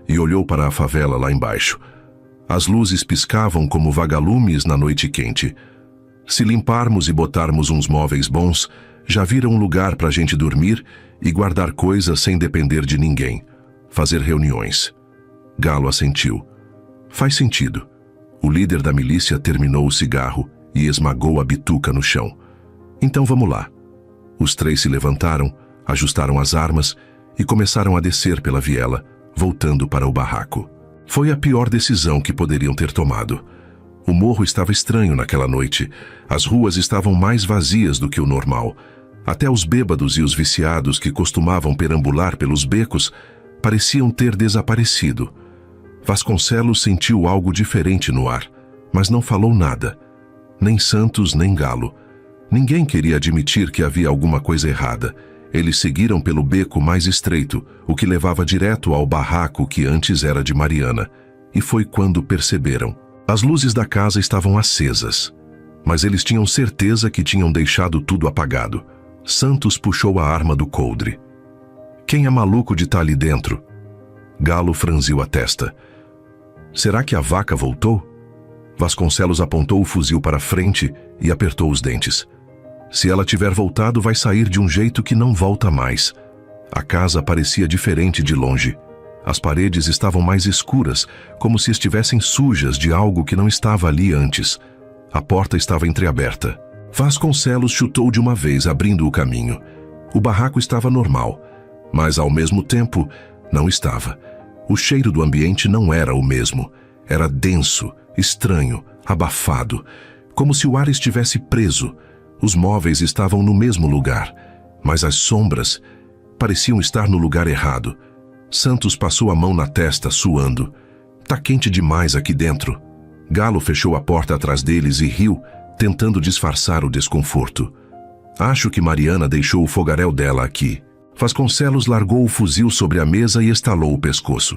e olhou para a favela lá embaixo. As luzes piscavam como vagalumes na noite quente. Se limparmos e botarmos uns móveis bons, já vira um lugar para a gente dormir e guardar coisas sem depender de ninguém. Fazer reuniões. Galo assentiu. Faz sentido. O líder da milícia terminou o cigarro e esmagou a bituca no chão. Então vamos lá. Os três se levantaram, ajustaram as armas e começaram a descer pela viela, voltando para o barraco. Foi a pior decisão que poderiam ter tomado. O morro estava estranho naquela noite. As ruas estavam mais vazias do que o normal. Até os bêbados e os viciados que costumavam perambular pelos becos pareciam ter desaparecido. Vasconcelos sentiu algo diferente no ar, mas não falou nada. Nem Santos, nem Galo. Ninguém queria admitir que havia alguma coisa errada. Eles seguiram pelo beco mais estreito, o que levava direto ao barraco que antes era de Mariana. E foi quando perceberam. As luzes da casa estavam acesas, mas eles tinham certeza que tinham deixado tudo apagado. Santos puxou a arma do coldre. Quem é maluco de estar ali dentro? Galo franziu a testa. Será que a vaca voltou? Vasconcelos apontou o fuzil para frente e apertou os dentes. Se ela tiver voltado, vai sair de um jeito que não volta mais. A casa parecia diferente de longe. As paredes estavam mais escuras, como se estivessem sujas de algo que não estava ali antes. A porta estava entreaberta. Vasconcelos chutou de uma vez, abrindo o caminho. O barraco estava normal, mas ao mesmo tempo não estava. O cheiro do ambiente não era o mesmo. Era denso, estranho, abafado, como se o ar estivesse preso. Os móveis estavam no mesmo lugar, mas as sombras pareciam estar no lugar errado. Santos passou a mão na testa, suando. Tá quente demais aqui dentro. Galo fechou a porta atrás deles e riu, tentando disfarçar o desconforto. Acho que Mariana deixou o fogaréu dela aqui. Vasconcelos largou o fuzil sobre a mesa e estalou o pescoço.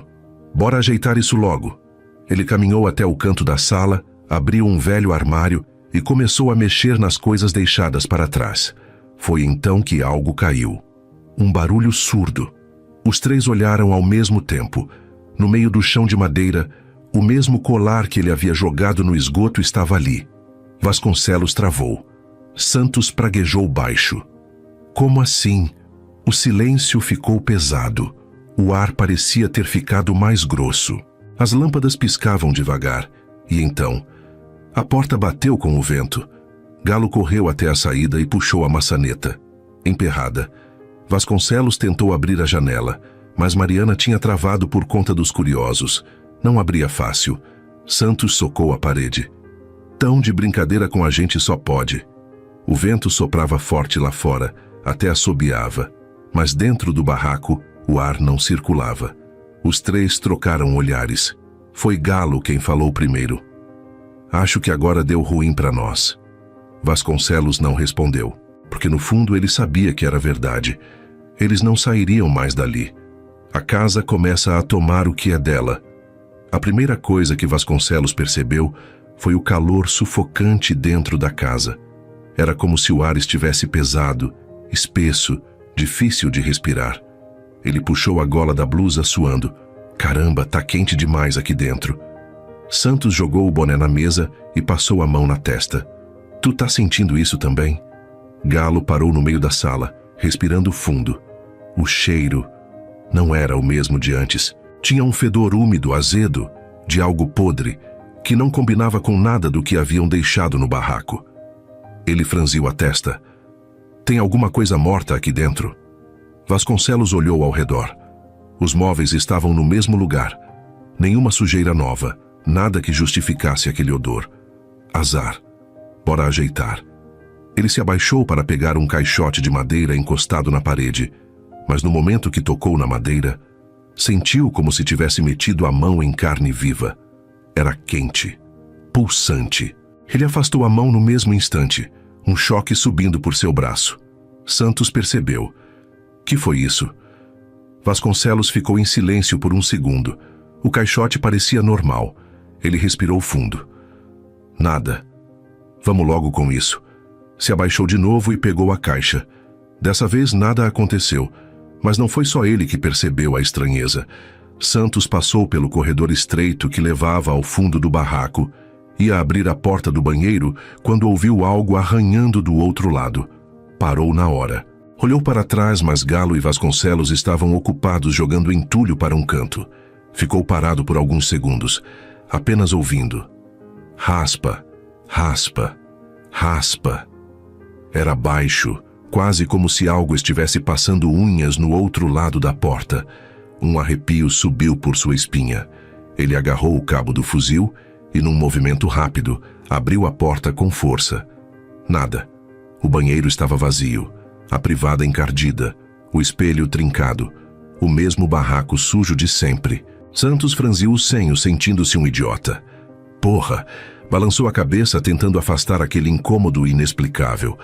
Bora ajeitar isso logo. Ele caminhou até o canto da sala, abriu um velho armário e começou a mexer nas coisas deixadas para trás. Foi então que algo caiu. Um barulho surdo. Os três olharam ao mesmo tempo. No meio do chão de madeira, o mesmo colar que ele havia jogado no esgoto estava ali. Vasconcelos travou. Santos praguejou baixo. Como assim? O silêncio ficou pesado. O ar parecia ter ficado mais grosso. As lâmpadas piscavam devagar. E então, a porta bateu com o vento. Galo correu até a saída e puxou a maçaneta. Emperrada. Vasconcelos tentou abrir a janela, mas Mariana tinha travado por conta dos curiosos. Não abria fácil. Santos socou a parede. Tão de brincadeira com a gente só pode. O vento soprava forte lá fora, até assobiava. Mas dentro do barraco, o ar não circulava. Os três trocaram olhares. Foi Galo quem falou primeiro. Acho que agora deu ruim para nós. Vasconcelos não respondeu, porque no fundo ele sabia que era verdade. Eles não sairiam mais dali. A casa começa a tomar o que é dela. A primeira coisa que Vasconcelos percebeu foi o calor sufocante dentro da casa. Era como se o ar estivesse pesado, espesso, difícil de respirar. Ele puxou a gola da blusa suando. Caramba, tá quente demais aqui dentro. Santos jogou o boné na mesa e passou a mão na testa. Tu tá sentindo isso também? Galo parou no meio da sala, respirando fundo. O cheiro não era o mesmo de antes. Tinha um fedor úmido, azedo, de algo podre, que não combinava com nada do que haviam deixado no barraco. Ele franziu a testa. Tem alguma coisa morta aqui dentro? Vasconcelos olhou ao redor. Os móveis estavam no mesmo lugar. Nenhuma sujeira nova, nada que justificasse aquele odor. Azar. Bora ajeitar. Ele se abaixou para pegar um caixote de madeira encostado na parede, mas no momento que tocou na madeira, sentiu como se tivesse metido a mão em carne viva. Era quente, pulsante. Ele afastou a mão no mesmo instante, um choque subindo por seu braço. Santos percebeu. Que foi isso? Vasconcelos ficou em silêncio por um segundo. O caixote parecia normal. Ele respirou fundo. Nada. Vamos logo com isso. Se abaixou de novo e pegou a caixa. Dessa vez nada aconteceu, mas não foi só ele que percebeu a estranheza. Santos passou pelo corredor estreito que levava ao fundo do barraco. Ia abrir a porta do banheiro quando ouviu algo arranhando do outro lado. Parou na hora. Olhou para trás, mas Galo e Vasconcelos estavam ocupados jogando entulho para um canto. Ficou parado por alguns segundos, apenas ouvindo. Raspa, raspa, raspa. Era baixo, quase como se algo estivesse passando unhas no outro lado da porta. Um arrepio subiu por sua espinha. Ele agarrou o cabo do fuzil e, num movimento rápido, abriu a porta com força. Nada. O banheiro estava vazio, a privada encardida, o espelho trincado, o mesmo barraco sujo de sempre. Santos franziu o senho, sentindo-se um idiota. Porra! Balançou a cabeça, tentando afastar aquele incômodo inexplicável.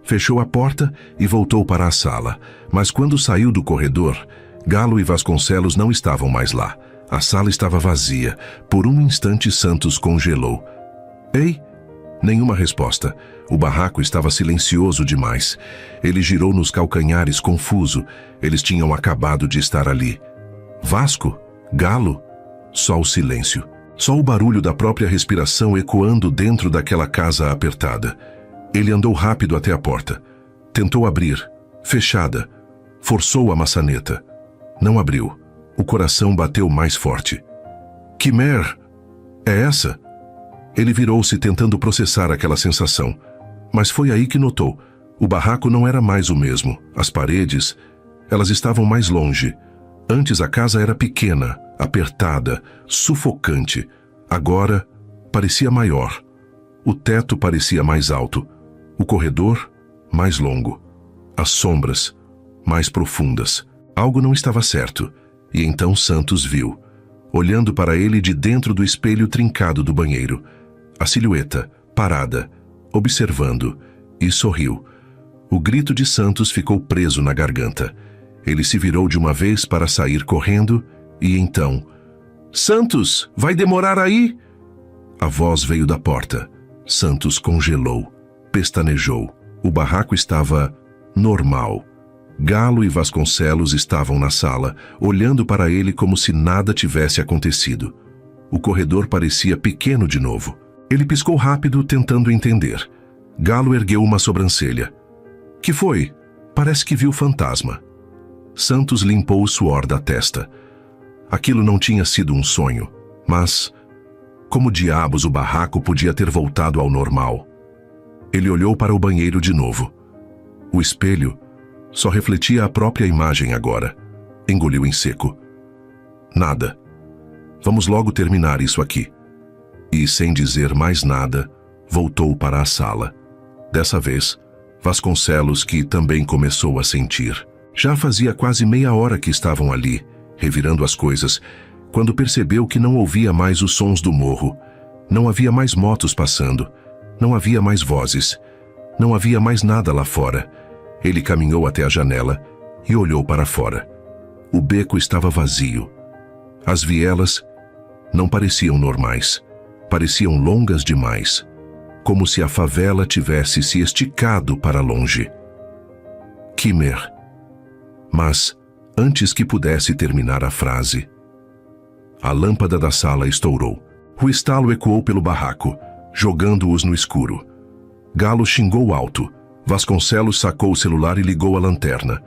Fechou a porta e voltou para a sala. Mas quando saiu do corredor, Galo e Vasconcelos não estavam mais lá. A sala estava vazia. Por um instante, Santos congelou. Ei? Nenhuma resposta. O barraco estava silencioso demais. Ele girou nos calcanhares, confuso. Eles tinham acabado de estar ali. Vasco? Galo? Só o silêncio. Só o barulho da própria respiração ecoando dentro daquela casa apertada. Ele andou rápido até a porta. Tentou abrir. Fechada. Forçou a maçaneta. Não abriu. O coração bateu mais forte. Que mer... é essa? Ele virou-se tentando processar aquela sensação. Mas foi aí que notou. O barraco não era mais o mesmo. As paredes, elas estavam mais longe. Antes a casa era pequena, apertada, sufocante. Agora parecia maior. O teto parecia mais alto. O corredor, mais longo. As sombras, mais profundas. Algo não estava certo. E então Santos viu, olhando para ele de dentro do espelho trincado do banheiro, a silhueta, parada, observando, e sorriu. O grito de Santos ficou preso na garganta. Ele se virou de uma vez para sair correndo, e então... Santos, vai demorar aí? A voz veio da porta. Santos congelou, pestanejou. O barraco estava normal. Galo e Vasconcelos estavam na sala, olhando para ele como se nada tivesse acontecido. O corredor parecia pequeno de novo. Ele piscou rápido, tentando entender. Galo ergueu uma sobrancelha. Que foi? Parece que viu fantasma. Santos limpou o suor da testa. Aquilo não tinha sido um sonho, mas... como diabos o barraco podia ter voltado ao normal? Ele olhou para o banheiro de novo. O espelho só refletia a própria imagem agora. Engoliu em seco. Nada. Vamos logo terminar isso aqui. E, sem dizer mais nada, voltou para a sala. Dessa vez, Vasconcelos, que também começou a sentir. Já fazia quase meia hora que estavam ali, revirando as coisas, quando percebeu que não ouvia mais os sons do morro. Não havia mais motos passando. Não havia mais vozes. Não havia mais nada lá fora. Ele caminhou até a janela e olhou para fora. O beco estava vazio. As vielas não pareciam normais. Pareciam longas demais. Como se a favela tivesse se esticado para longe. Quimer. Mas, antes que pudesse terminar a frase, a lâmpada da sala estourou. O estalo ecoou pelo barraco, jogando-os no escuro. Galo xingou alto. Vasconcelos sacou o celular e ligou a lanterna.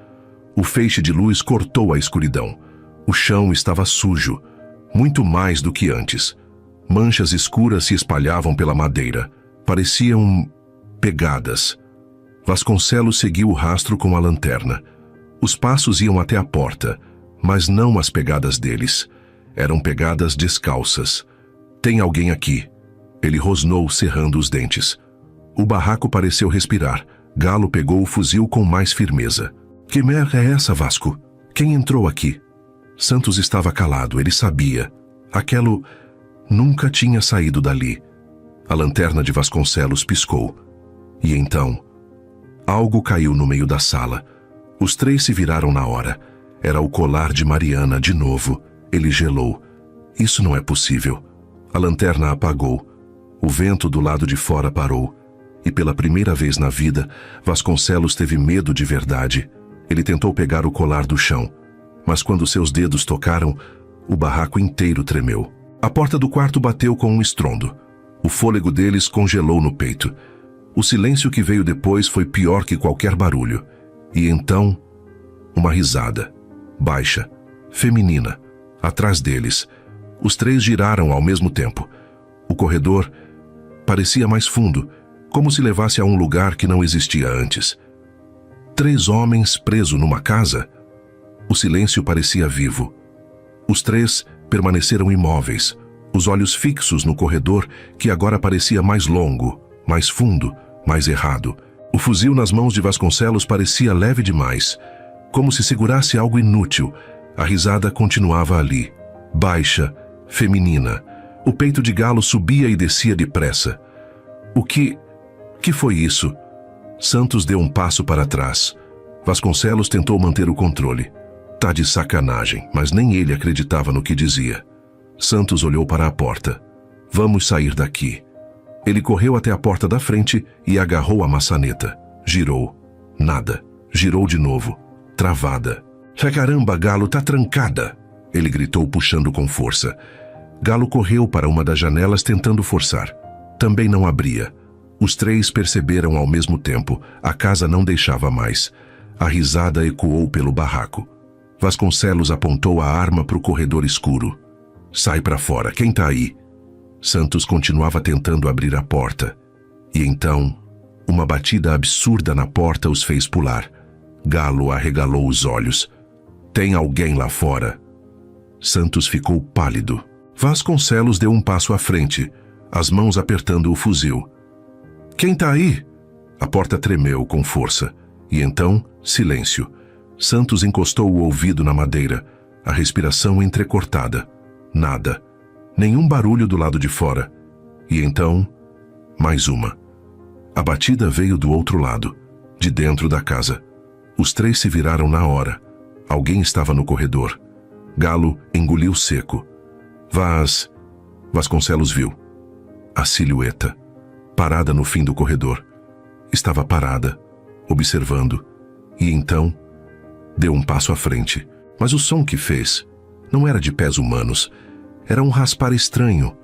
O feixe de luz cortou a escuridão. O chão estava sujo, muito mais do que antes. Manchas escuras se espalhavam pela madeira. Pareciam pegadas. Vasconcelos seguiu o rastro com a lanterna. Os passos iam até a porta, mas não as pegadas deles. Eram pegadas descalças. Tem alguém aqui. Ele rosnou, cerrando os dentes. O barraco pareceu respirar. Galo pegou o fuzil com mais firmeza. Que merda é essa, Vasco? Quem entrou aqui? Santos estava calado, ele sabia. Aquilo nunca tinha saído dali. A lanterna de Vasconcelos piscou. E então, algo caiu no meio da sala. Os três se viraram na hora. Era o colar de Mariana de novo. Ele gelou. Isso não é possível. A lanterna apagou. O vento do lado de fora parou. E pela primeira vez na vida, Vasconcelos teve medo de verdade. Ele tentou pegar o colar do chão. Mas quando seus dedos tocaram, o barraco inteiro tremeu. A porta do quarto bateu com um estrondo. O fôlego deles congelou no peito. O silêncio que veio depois foi pior que qualquer barulho. E então, uma risada, baixa, feminina, atrás deles. Os três giraram ao mesmo tempo. O corredor parecia mais fundo, como se levasse a um lugar que não existia antes. 3 homens presos numa casa? O silêncio parecia vivo. Os 3 permaneceram imóveis, os olhos fixos no corredor que agora parecia mais longo, mais fundo, mais errado. O fuzil nas mãos de Vasconcelos parecia leve demais, como se segurasse algo inútil. A risada continuava ali, baixa, feminina. O peito de Galo subia e descia depressa. O que foi isso? Santos deu um passo para trás. Vasconcelos tentou manter o controle. Tá de sacanagem, mas nem ele acreditava no que dizia. Santos olhou para a porta. Vamos sair daqui. Ele correu até a porta da frente e agarrou a maçaneta. Girou. Nada. Girou de novo. Travada. Caramba, Galo, tá trancada! Ele gritou, puxando com força. Galo correu para uma das janelas tentando forçar. Também não abria. Os 3 perceberam ao mesmo tempo. A casa não deixava mais. A risada ecoou pelo barraco. Vasconcelos apontou a arma para o corredor escuro. Sai para fora, quem tá aí? Santos continuava tentando abrir a porta. E então, uma batida absurda na porta os fez pular. Galo arregalou os olhos. Tem alguém lá fora? Santos ficou pálido. Vasconcelos deu um passo à frente, as mãos apertando o fuzil. Quem tá aí? A porta tremeu com força. E então, silêncio. Santos encostou o ouvido na madeira, a respiração entrecortada. Nada. Nenhum barulho do lado de fora. E então, mais uma. A batida veio do outro lado, de dentro da casa. Os 3 se viraram na hora. Alguém estava no corredor. Galo engoliu seco. Vasconcelos viu. A silhueta, parada no fim do corredor. Estava parada, observando. E então, Deu um passo à frente, mas o som que fez não era de pés humanos. Era um raspar estranho,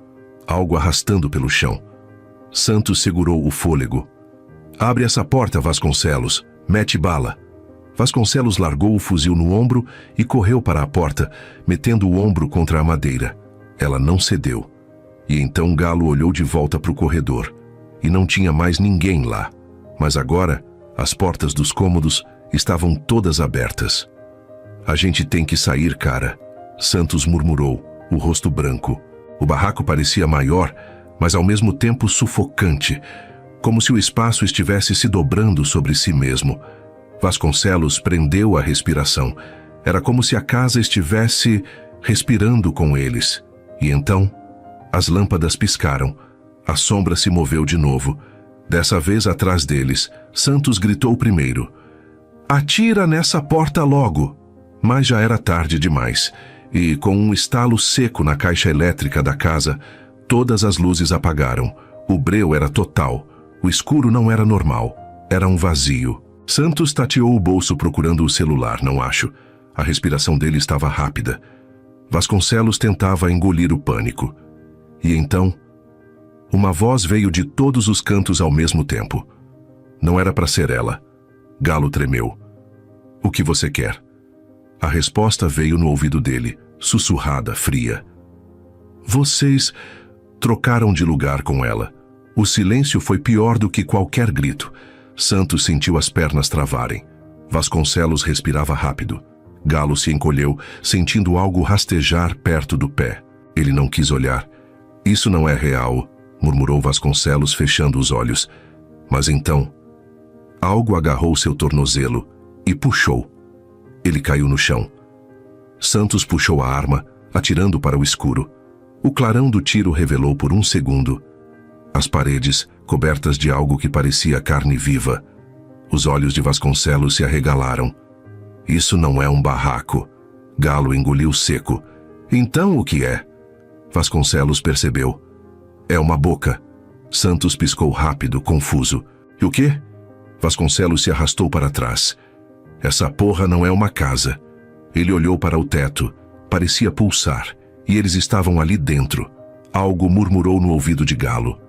algo arrastando pelo chão. Santos segurou o fôlego. Abre essa porta, Vasconcelos. Mete bala. Vasconcelos largou o fuzil no ombro e correu para a porta, metendo o ombro contra a madeira. Ela não cedeu. E então Galo olhou de volta para o corredor. E não tinha mais ninguém lá. Mas agora, as portas dos cômodos estavam todas abertas. A gente tem que sair, cara, Santos murmurou, o rosto branco. O barraco parecia maior, mas ao mesmo tempo sufocante, como se o espaço estivesse se dobrando sobre si mesmo. Vasconcelos prendeu a respiração. Era como se a casa estivesse respirando com eles. E então, as lâmpadas piscaram. A sombra se moveu de novo. Dessa vez atrás deles, Santos gritou primeiro. Atira nessa porta logo! Mas já era tarde demais. E, com um estalo seco na caixa elétrica da casa, todas as luzes apagaram. O breu era total. O escuro não era normal. Era um vazio. Santos tateou o bolso procurando o celular, não acho. A respiração dele estava rápida. Vasconcelos tentava engolir o pânico. E então, uma voz veio de todos os cantos ao mesmo tempo. Não era para ser ela. Galo tremeu. O que você quer? A resposta veio no ouvido dele, sussurrada, fria. Vocês trocaram de lugar com ela. O silêncio foi pior do que qualquer grito. Santos sentiu as pernas travarem. Vasconcelos respirava rápido. Galo se encolheu, sentindo algo rastejar perto do pé. Ele não quis olhar. Isso não é real, murmurou Vasconcelos, fechando os olhos. Mas então, algo agarrou seu tornozelo e puxou. Ele caiu no chão. Santos puxou a arma, atirando para o escuro. O clarão do tiro revelou por um segundo as paredes, cobertas de algo que parecia carne viva. Os olhos de Vasconcelos se arregalaram. Isso não é um barraco. Galo engoliu seco. Então o que é? Vasconcelos percebeu. É uma boca. Santos piscou rápido, confuso. E o quê? Vasconcelos se arrastou para trás. Essa porra não é uma casa. Ele olhou para o teto. Parecia pulsar. E eles estavam ali dentro. Algo murmurou no ouvido de Galo.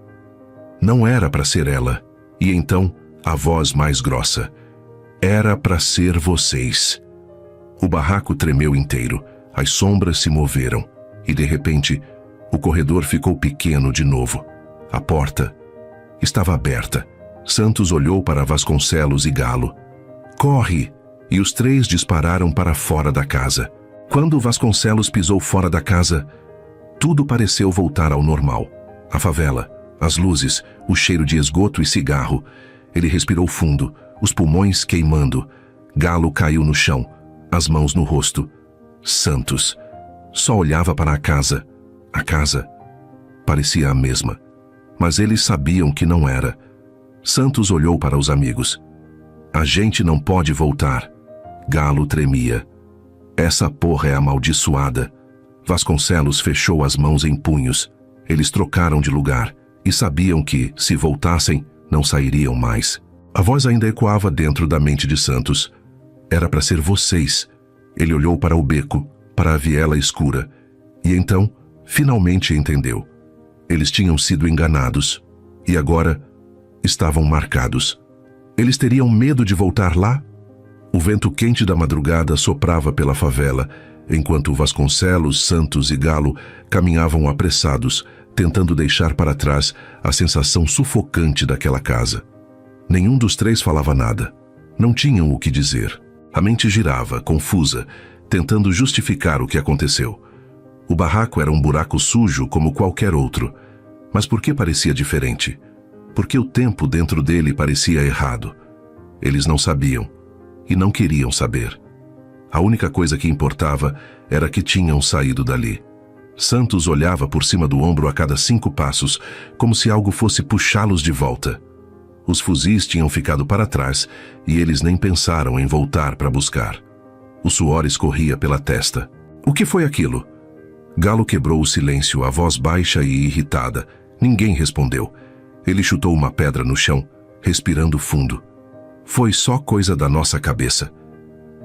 Não era para ser ela. E então, a voz mais grossa. Era para ser vocês. O barraco tremeu inteiro. As sombras se moveram. E de repente, o corredor ficou pequeno de novo. A porta estava aberta. Santos olhou para Vasconcelos e Galo. Corre! E os três dispararam para fora da casa. Quando Vasconcelos pisou fora da casa, tudo pareceu voltar ao normal. A favela, as luzes, o cheiro de esgoto e cigarro. Ele respirou fundo, os pulmões queimando. Galo caiu no chão, as mãos no rosto. Santos só olhava para a casa. A casa parecia a mesma, mas eles sabiam que não era. Santos olhou para os amigos. A gente não pode voltar. Galo tremia. Essa porra é amaldiçoada. Vasconcelos fechou as mãos em punhos. Eles trocaram de lugar e sabiam que, se voltassem, não sairiam mais. A voz ainda ecoava dentro da mente de Santos. Era para ser vocês. Ele olhou para o beco, para a viela escura, e então, finalmente entendeu. Eles tinham sido enganados, e agora estavam marcados. Eles teriam medo de voltar lá? O vento quente da madrugada soprava pela favela, enquanto Vasconcelos, Santos e Galo caminhavam apressados, tentando deixar para trás a sensação sufocante daquela casa. Nenhum dos três falava nada. Não tinham o que dizer. A mente girava, confusa, tentando justificar o que aconteceu. O barraco era um buraco sujo como qualquer outro. Mas por que parecia diferente? Porque o tempo dentro dele parecia errado. Eles não sabiam. E não queriam saber. A única coisa que importava era que tinham saído dali. Santos olhava por cima do ombro a cada 5 passos, como se algo fosse puxá-los de volta. Os fuzis tinham ficado para trás e eles nem pensaram em voltar para buscar. O suor escorria pela testa. O que foi aquilo? Galo quebrou o silêncio, a voz baixa e irritada. Ninguém respondeu. Ele chutou uma pedra no chão, respirando fundo. Foi só coisa da nossa cabeça.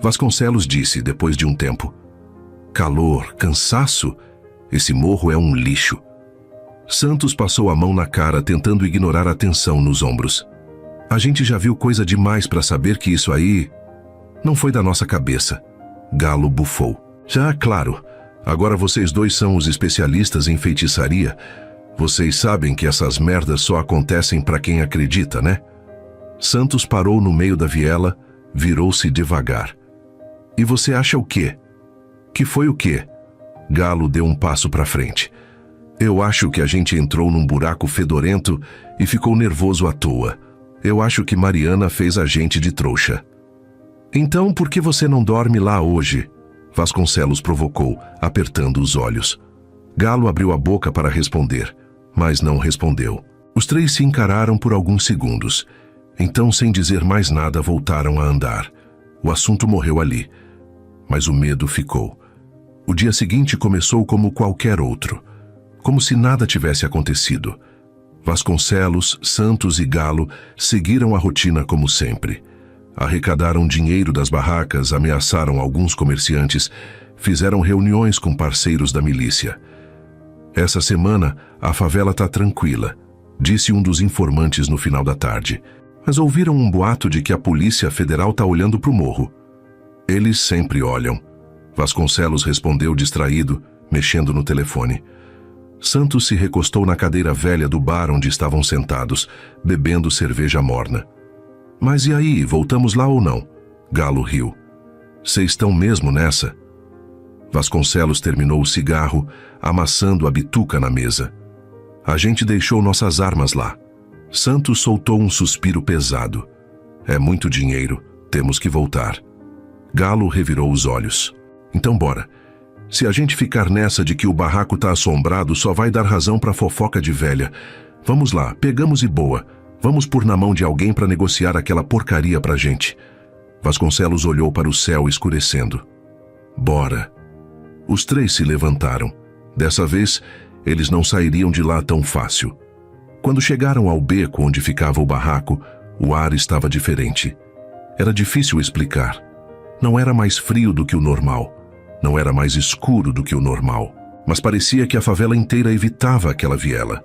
Vasconcelos disse, depois de um tempo. Calor, cansaço? Esse morro é um lixo. Santos passou a mão na cara, tentando ignorar a tensão nos ombros. A gente já viu coisa demais para saber que isso aí não foi da nossa cabeça. Galo bufou. Já, claro. Agora vocês dois são os especialistas em feitiçaria. Vocês sabem que essas merdas só acontecem para quem acredita, né? Santos parou no meio da viela, virou-se devagar. E você acha o quê? Que foi o quê? Galo deu um passo para frente. Eu acho que a gente entrou num buraco fedorento e ficou nervoso à toa. Eu acho que Mariana fez a gente de trouxa. Então por que você não dorme lá hoje? Vasconcelos provocou, apertando os olhos. Galo abriu a boca para responder, mas não respondeu. Os três se encararam por alguns segundos. Então, sem dizer mais nada, voltaram a andar. O assunto morreu ali, mas o medo ficou. O dia seguinte começou como qualquer outro, como se nada tivesse acontecido. Vasconcelos, Santos e Galo seguiram a rotina como sempre. Arrecadaram dinheiro das barracas, ameaçaram alguns comerciantes, fizeram reuniões com parceiros da milícia. Essa semana, a favela está tranquila, disse um dos informantes no final da tarde. Mas ouviram um boato de que a Polícia Federal está olhando para o morro. Eles sempre olham. Vasconcelos respondeu distraído, mexendo no telefone. Santos se recostou na cadeira velha do bar onde estavam sentados, bebendo cerveja morna. Mas e aí, voltamos lá ou não? Galo riu. Vocês estão mesmo nessa? Vasconcelos terminou o cigarro, amassando a bituca na mesa. A gente deixou nossas armas lá. Santos soltou um suspiro pesado. É muito dinheiro, temos que voltar. Galo revirou os olhos. Então bora. Se a gente ficar nessa de que o barraco tá assombrado, só vai dar razão pra fofoca de velha. Vamos lá, pegamos e boa. Vamos pôr na mão de alguém para negociar aquela porcaria pra gente. Vasconcelos olhou para o céu escurecendo. Bora. Os três se levantaram. Dessa vez, eles não sairiam de lá tão fácil. Quando chegaram ao beco onde ficava o barraco, o ar estava diferente. Era difícil explicar. Não era mais frio do que o normal. Não era mais escuro do que o normal. Mas parecia que a favela inteira evitava aquela viela.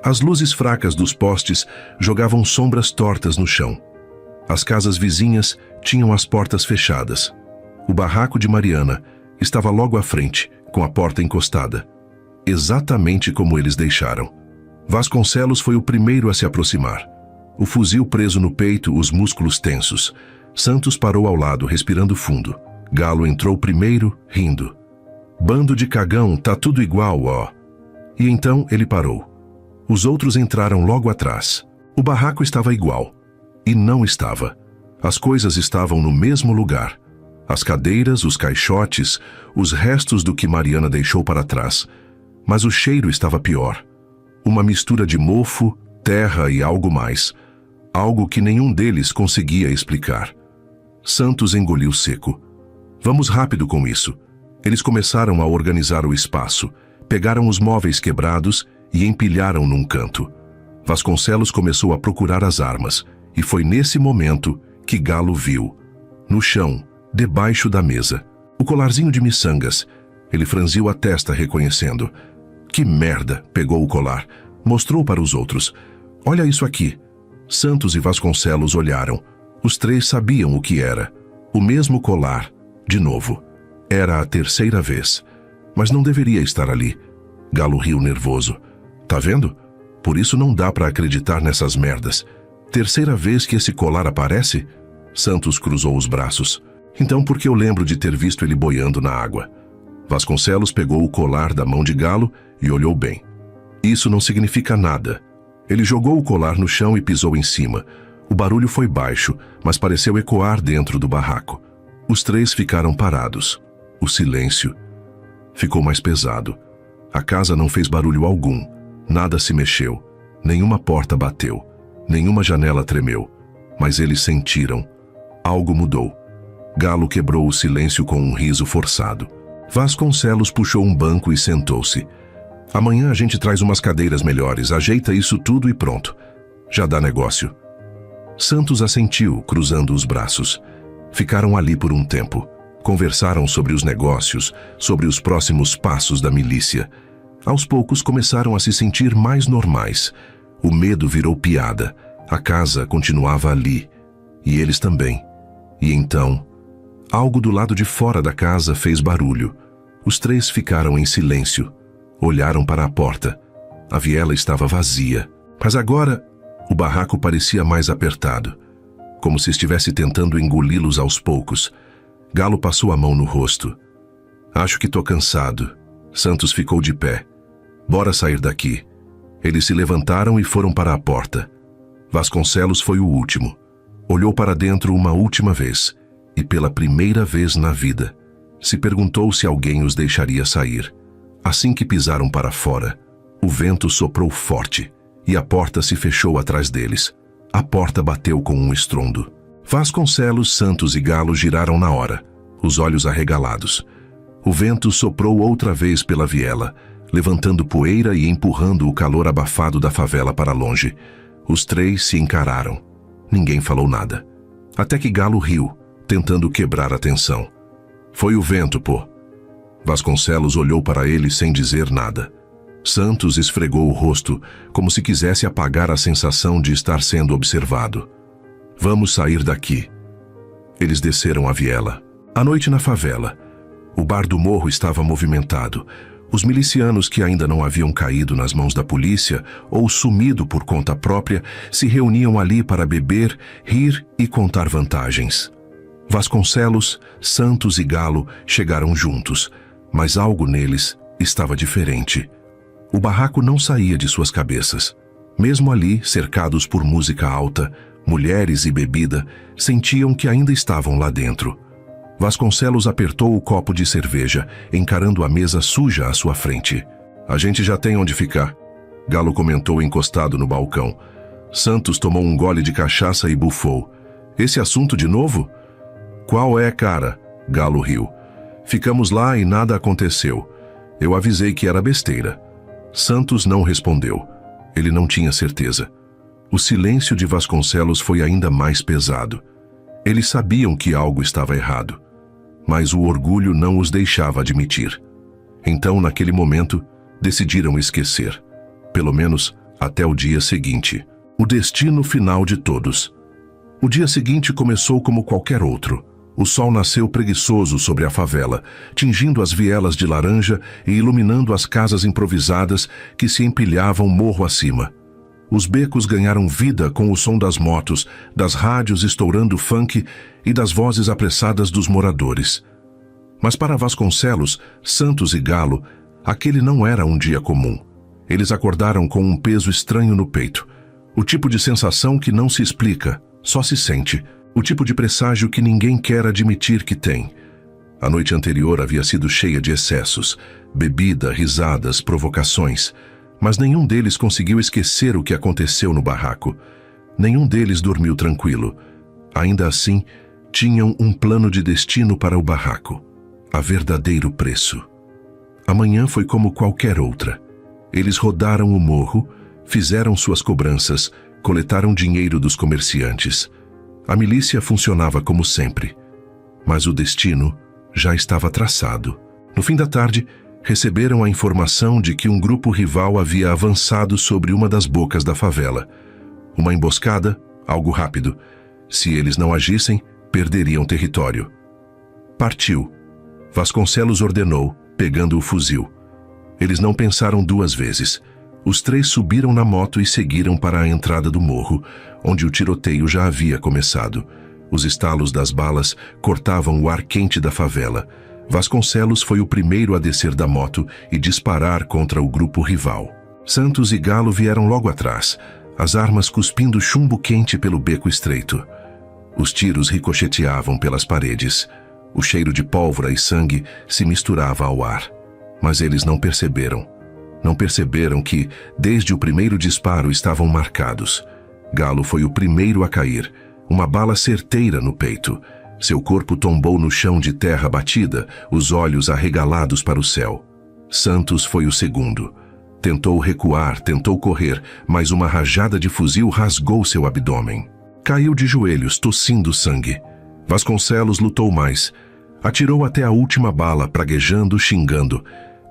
As luzes fracas dos postes jogavam sombras tortas no chão. As casas vizinhas tinham as portas fechadas. O barraco de Mariana estava logo à frente, com a porta encostada. Exatamente como eles deixaram. Vasconcelos foi o primeiro a se aproximar. O fuzil preso no peito, os músculos tensos. Santos parou ao lado, respirando fundo. Galo entrou primeiro, rindo. Bando de cagão, tá tudo igual, ó. E então ele parou. Os outros entraram logo atrás. O barraco estava igual. E não estava. As coisas estavam no mesmo lugar. As cadeiras, os caixotes, os restos do que Mariana deixou para trás. Mas o cheiro estava pior. Uma mistura de mofo, terra e algo mais. Algo que nenhum deles conseguia explicar. Santos engoliu seco. Vamos rápido com isso. Eles começaram a organizar o espaço. Pegaram os móveis quebrados e empilharam num canto. Vasconcelos começou a procurar as armas, e foi nesse momento que Galo viu. No chão, debaixo da mesa, o colarzinho de miçangas. Ele franziu a testa reconhecendo. Que merda! Pegou o colar. Mostrou para os outros. Olha isso aqui. Santos e Vasconcelos olharam. Os três sabiam o que era. O mesmo colar. De novo. Era a terceira vez. Mas não deveria estar ali. Galo riu nervoso. Tá vendo? Por isso não dá para acreditar nessas merdas. Terceira vez que esse colar aparece? Santos cruzou os braços. Então por que eu lembro de ter visto ele boiando na água? Vasconcelos pegou o colar da mão de Galo e olhou bem. Isso não significa nada. Ele jogou o colar no chão e pisou em cima. O barulho foi baixo, mas pareceu ecoar dentro do barraco. Os três ficaram parados. O silêncio ficou mais pesado. A casa não fez barulho algum. Nada se mexeu. Nenhuma porta bateu. Nenhuma janela tremeu. Mas eles sentiram. Algo mudou. Galo quebrou o silêncio com um riso forçado. Vasconcelos puxou um banco e sentou-se. Amanhã a gente traz umas cadeiras melhores, ajeita isso tudo e pronto. Já dá negócio. Santos assentiu, cruzando os braços. Ficaram ali por um tempo. Conversaram sobre os negócios, sobre os próximos passos da milícia. Aos poucos começaram a se sentir mais normais. O medo virou piada. A casa continuava ali. E eles também. E então, algo do lado de fora da casa fez barulho. Os três ficaram em silêncio. Olharam para a porta. A viela estava vazia. Mas agora, o barraco parecia mais apertado, como se estivesse tentando engoli-los aos poucos. Galo passou a mão no rosto. Acho que tô cansado. Santos ficou de pé. Bora sair daqui. Eles se levantaram e foram para a porta. Vasconcelos foi o último. Olhou para dentro uma última vez, e pela primeira vez na vida, se perguntou se alguém os deixaria sair. Assim que pisaram para fora, o vento soprou forte, e a porta se fechou atrás deles. A porta bateu com um estrondo. Vasconcelos, Santos e Galo giraram na hora, os olhos arregalados. O vento soprou outra vez pela viela, levantando poeira e empurrando o calor abafado da favela para longe. Os três se encararam. Ninguém falou nada. Até que Galo riu, tentando quebrar a tensão. Foi o vento, pô. Vasconcelos olhou para ele sem dizer nada. Santos esfregou o rosto, como se quisesse apagar a sensação de estar sendo observado. Vamos sair daqui. Eles desceram a viela. À noite na favela, o bar do morro estava movimentado. Os milicianos que ainda não haviam caído nas mãos da polícia ou sumido por conta própria se reuniam ali para beber, rir e contar vantagens. Vasconcelos, Santos e Galo chegaram juntos, mas algo neles estava diferente. O barraco não saía de suas cabeças. Mesmo ali, cercados por música alta, mulheres e bebida, sentiam que ainda estavam lá dentro. Vasconcelos apertou o copo de cerveja, encarando a mesa suja à sua frente. A gente já tem onde ficar, Galo comentou encostado no balcão. Santos tomou um gole de cachaça e bufou. Esse assunto de novo? Qual é, cara? Galo riu. Ficamos lá e nada aconteceu. Eu avisei que era besteira. Santos não respondeu. Ele não tinha certeza. O silêncio de Vasconcelos foi ainda mais pesado. Eles sabiam que algo estava errado, mas o orgulho não os deixava admitir. Então, naquele momento, decidiram esquecer, pelo menos até o dia seguinte, o destino final de todos. O dia seguinte começou como qualquer outro. O sol nasceu preguiçoso sobre a favela, tingindo as vielas de laranja e iluminando as casas improvisadas que se empilhavam morro acima. Os becos ganharam vida com o som das motos, das rádios estourando funk e das vozes apressadas dos moradores. Mas para Vasconcelos, Santos e Galo, aquele não era um dia comum. Eles acordaram com um peso estranho no peito. O tipo de sensação que não se explica, só se sente. O tipo de presságio que ninguém quer admitir que tem. A noite anterior havia sido cheia de excessos, bebida, risadas, provocações. Mas nenhum deles conseguiu esquecer o que aconteceu no barraco. Nenhum deles dormiu tranquilo. Ainda assim, tinham um plano de destino para o barraco. A verdadeiro preço. Amanhã foi como qualquer outra. Eles rodaram o morro, fizeram suas cobranças, coletaram dinheiro dos comerciantes. A milícia funcionava como sempre. Mas o destino já estava traçado. No fim da tarde, receberam a informação de que um grupo rival havia avançado sobre uma das bocas da favela. Uma emboscada, algo rápido. Se eles não agissem, perderiam território. Partiu. Vasconcelos ordenou, pegando o fuzil. Eles não pensaram duas vezes. Os três subiram na moto e seguiram para a entrada do morro, onde o tiroteio já havia começado. Os estalos das balas cortavam o ar quente da favela. Vasconcelos foi o primeiro a descer da moto e disparar contra o grupo rival. Santos e Galo vieram logo atrás, as armas cuspindo chumbo quente pelo beco estreito. Os tiros ricocheteavam pelas paredes. O cheiro de pólvora e sangue se misturava ao ar. Mas eles não perceberam. Não perceberam que, desde o primeiro disparo, estavam marcados. Galo foi o primeiro a cair, uma bala certeira no peito. Seu corpo tombou no chão de terra batida, os olhos arregalados para o céu. Santos foi o segundo. Tentou recuar, tentou correr, mas uma rajada de fuzil rasgou seu abdômen. Caiu de joelhos, tossindo sangue. Vasconcelos lutou mais. Atirou até a última bala, praguejando, xingando.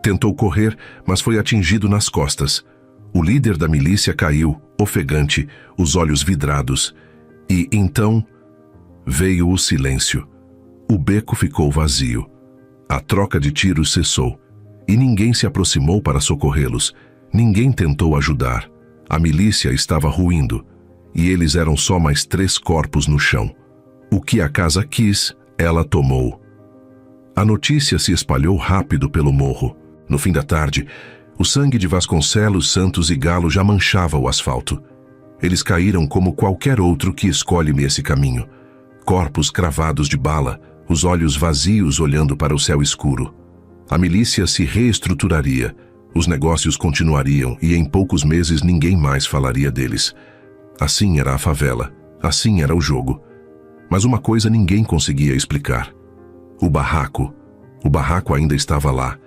Tentou correr, mas foi atingido nas costas. O líder da milícia caiu, ofegante, os olhos vidrados. E, então, veio o silêncio. O beco ficou vazio. A troca de tiros cessou. E ninguém se aproximou para socorrê-los. Ninguém tentou ajudar. A milícia estava ruindo. E eles eram só mais 3 corpos no chão. O que a casa quis, ela tomou. A notícia se espalhou rápido pelo morro. No fim da tarde, o sangue de Vasconcelos, Santos e Galo já manchava o asfalto. Eles caíram como qualquer outro que escolhe esse caminho. Corpos cravados de bala, os olhos vazios olhando para o céu escuro. A milícia se reestruturaria, os negócios continuariam e em poucos meses ninguém mais falaria deles. Assim era a favela, assim era o jogo. Mas uma coisa ninguém conseguia explicar. O barraco ainda estava lá,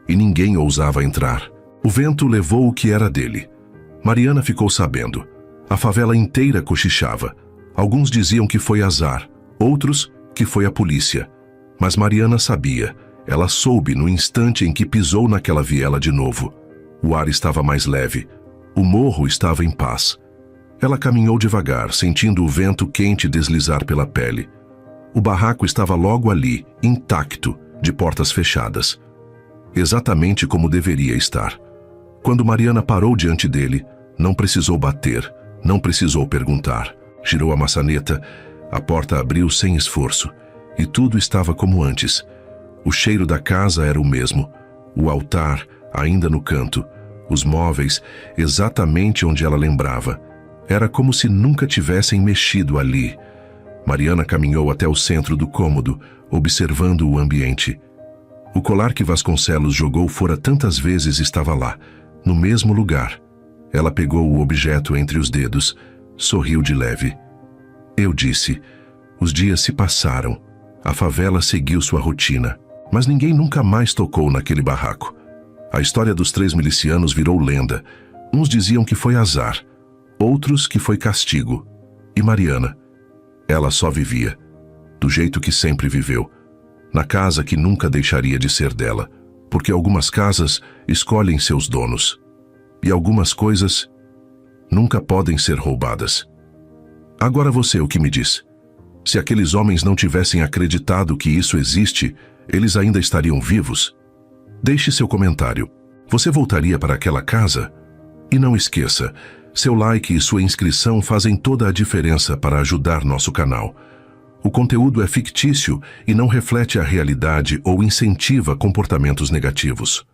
e ninguém ousava entrar. O vento levou o que era dele. Mariana ficou sabendo. A favela inteira cochichava. Alguns diziam que foi azar, outros que foi a polícia. Mas Mariana sabia. Ela soube no instante em que pisou naquela viela de novo. O ar estava mais leve. O morro estava em paz. Ela caminhou devagar, sentindo o vento quente deslizar pela pele. O barraco estava logo ali, intacto, de portas fechadas. Exatamente como deveria estar. Quando Mariana parou diante dele, não precisou bater, não precisou perguntar. Girou a maçaneta, a porta abriu sem esforço, e tudo estava como antes. O cheiro da casa era o mesmo, o altar ainda no canto, os móveis exatamente onde ela lembrava. Era como se nunca tivessem mexido ali. Mariana caminhou até o centro do cômodo, observando o ambiente. O colar que Vasconcelos jogou fora tantas vezes estava lá, no mesmo lugar. Ela pegou o objeto entre os dedos, sorriu de leve. Eu disse, os dias se passaram, a favela seguiu sua rotina, mas ninguém nunca mais tocou naquele barraco. A história dos 3 milicianos virou lenda. Uns diziam que foi azar, outros que foi castigo. E Mariana? Ela só vivia, do jeito que sempre viveu, na casa que nunca deixaria de ser dela, porque algumas casas escolhem seus donos, e algumas coisas nunca podem ser roubadas. Agora você o que me diz? Se aqueles homens não tivessem acreditado que isso existe, eles ainda estariam vivos? Deixe seu comentário. Você voltaria para aquela casa? E não esqueça, seu like e sua inscrição fazem toda a diferença para ajudar nosso canal. O conteúdo é fictício e não reflete a realidade ou incentiva comportamentos negativos.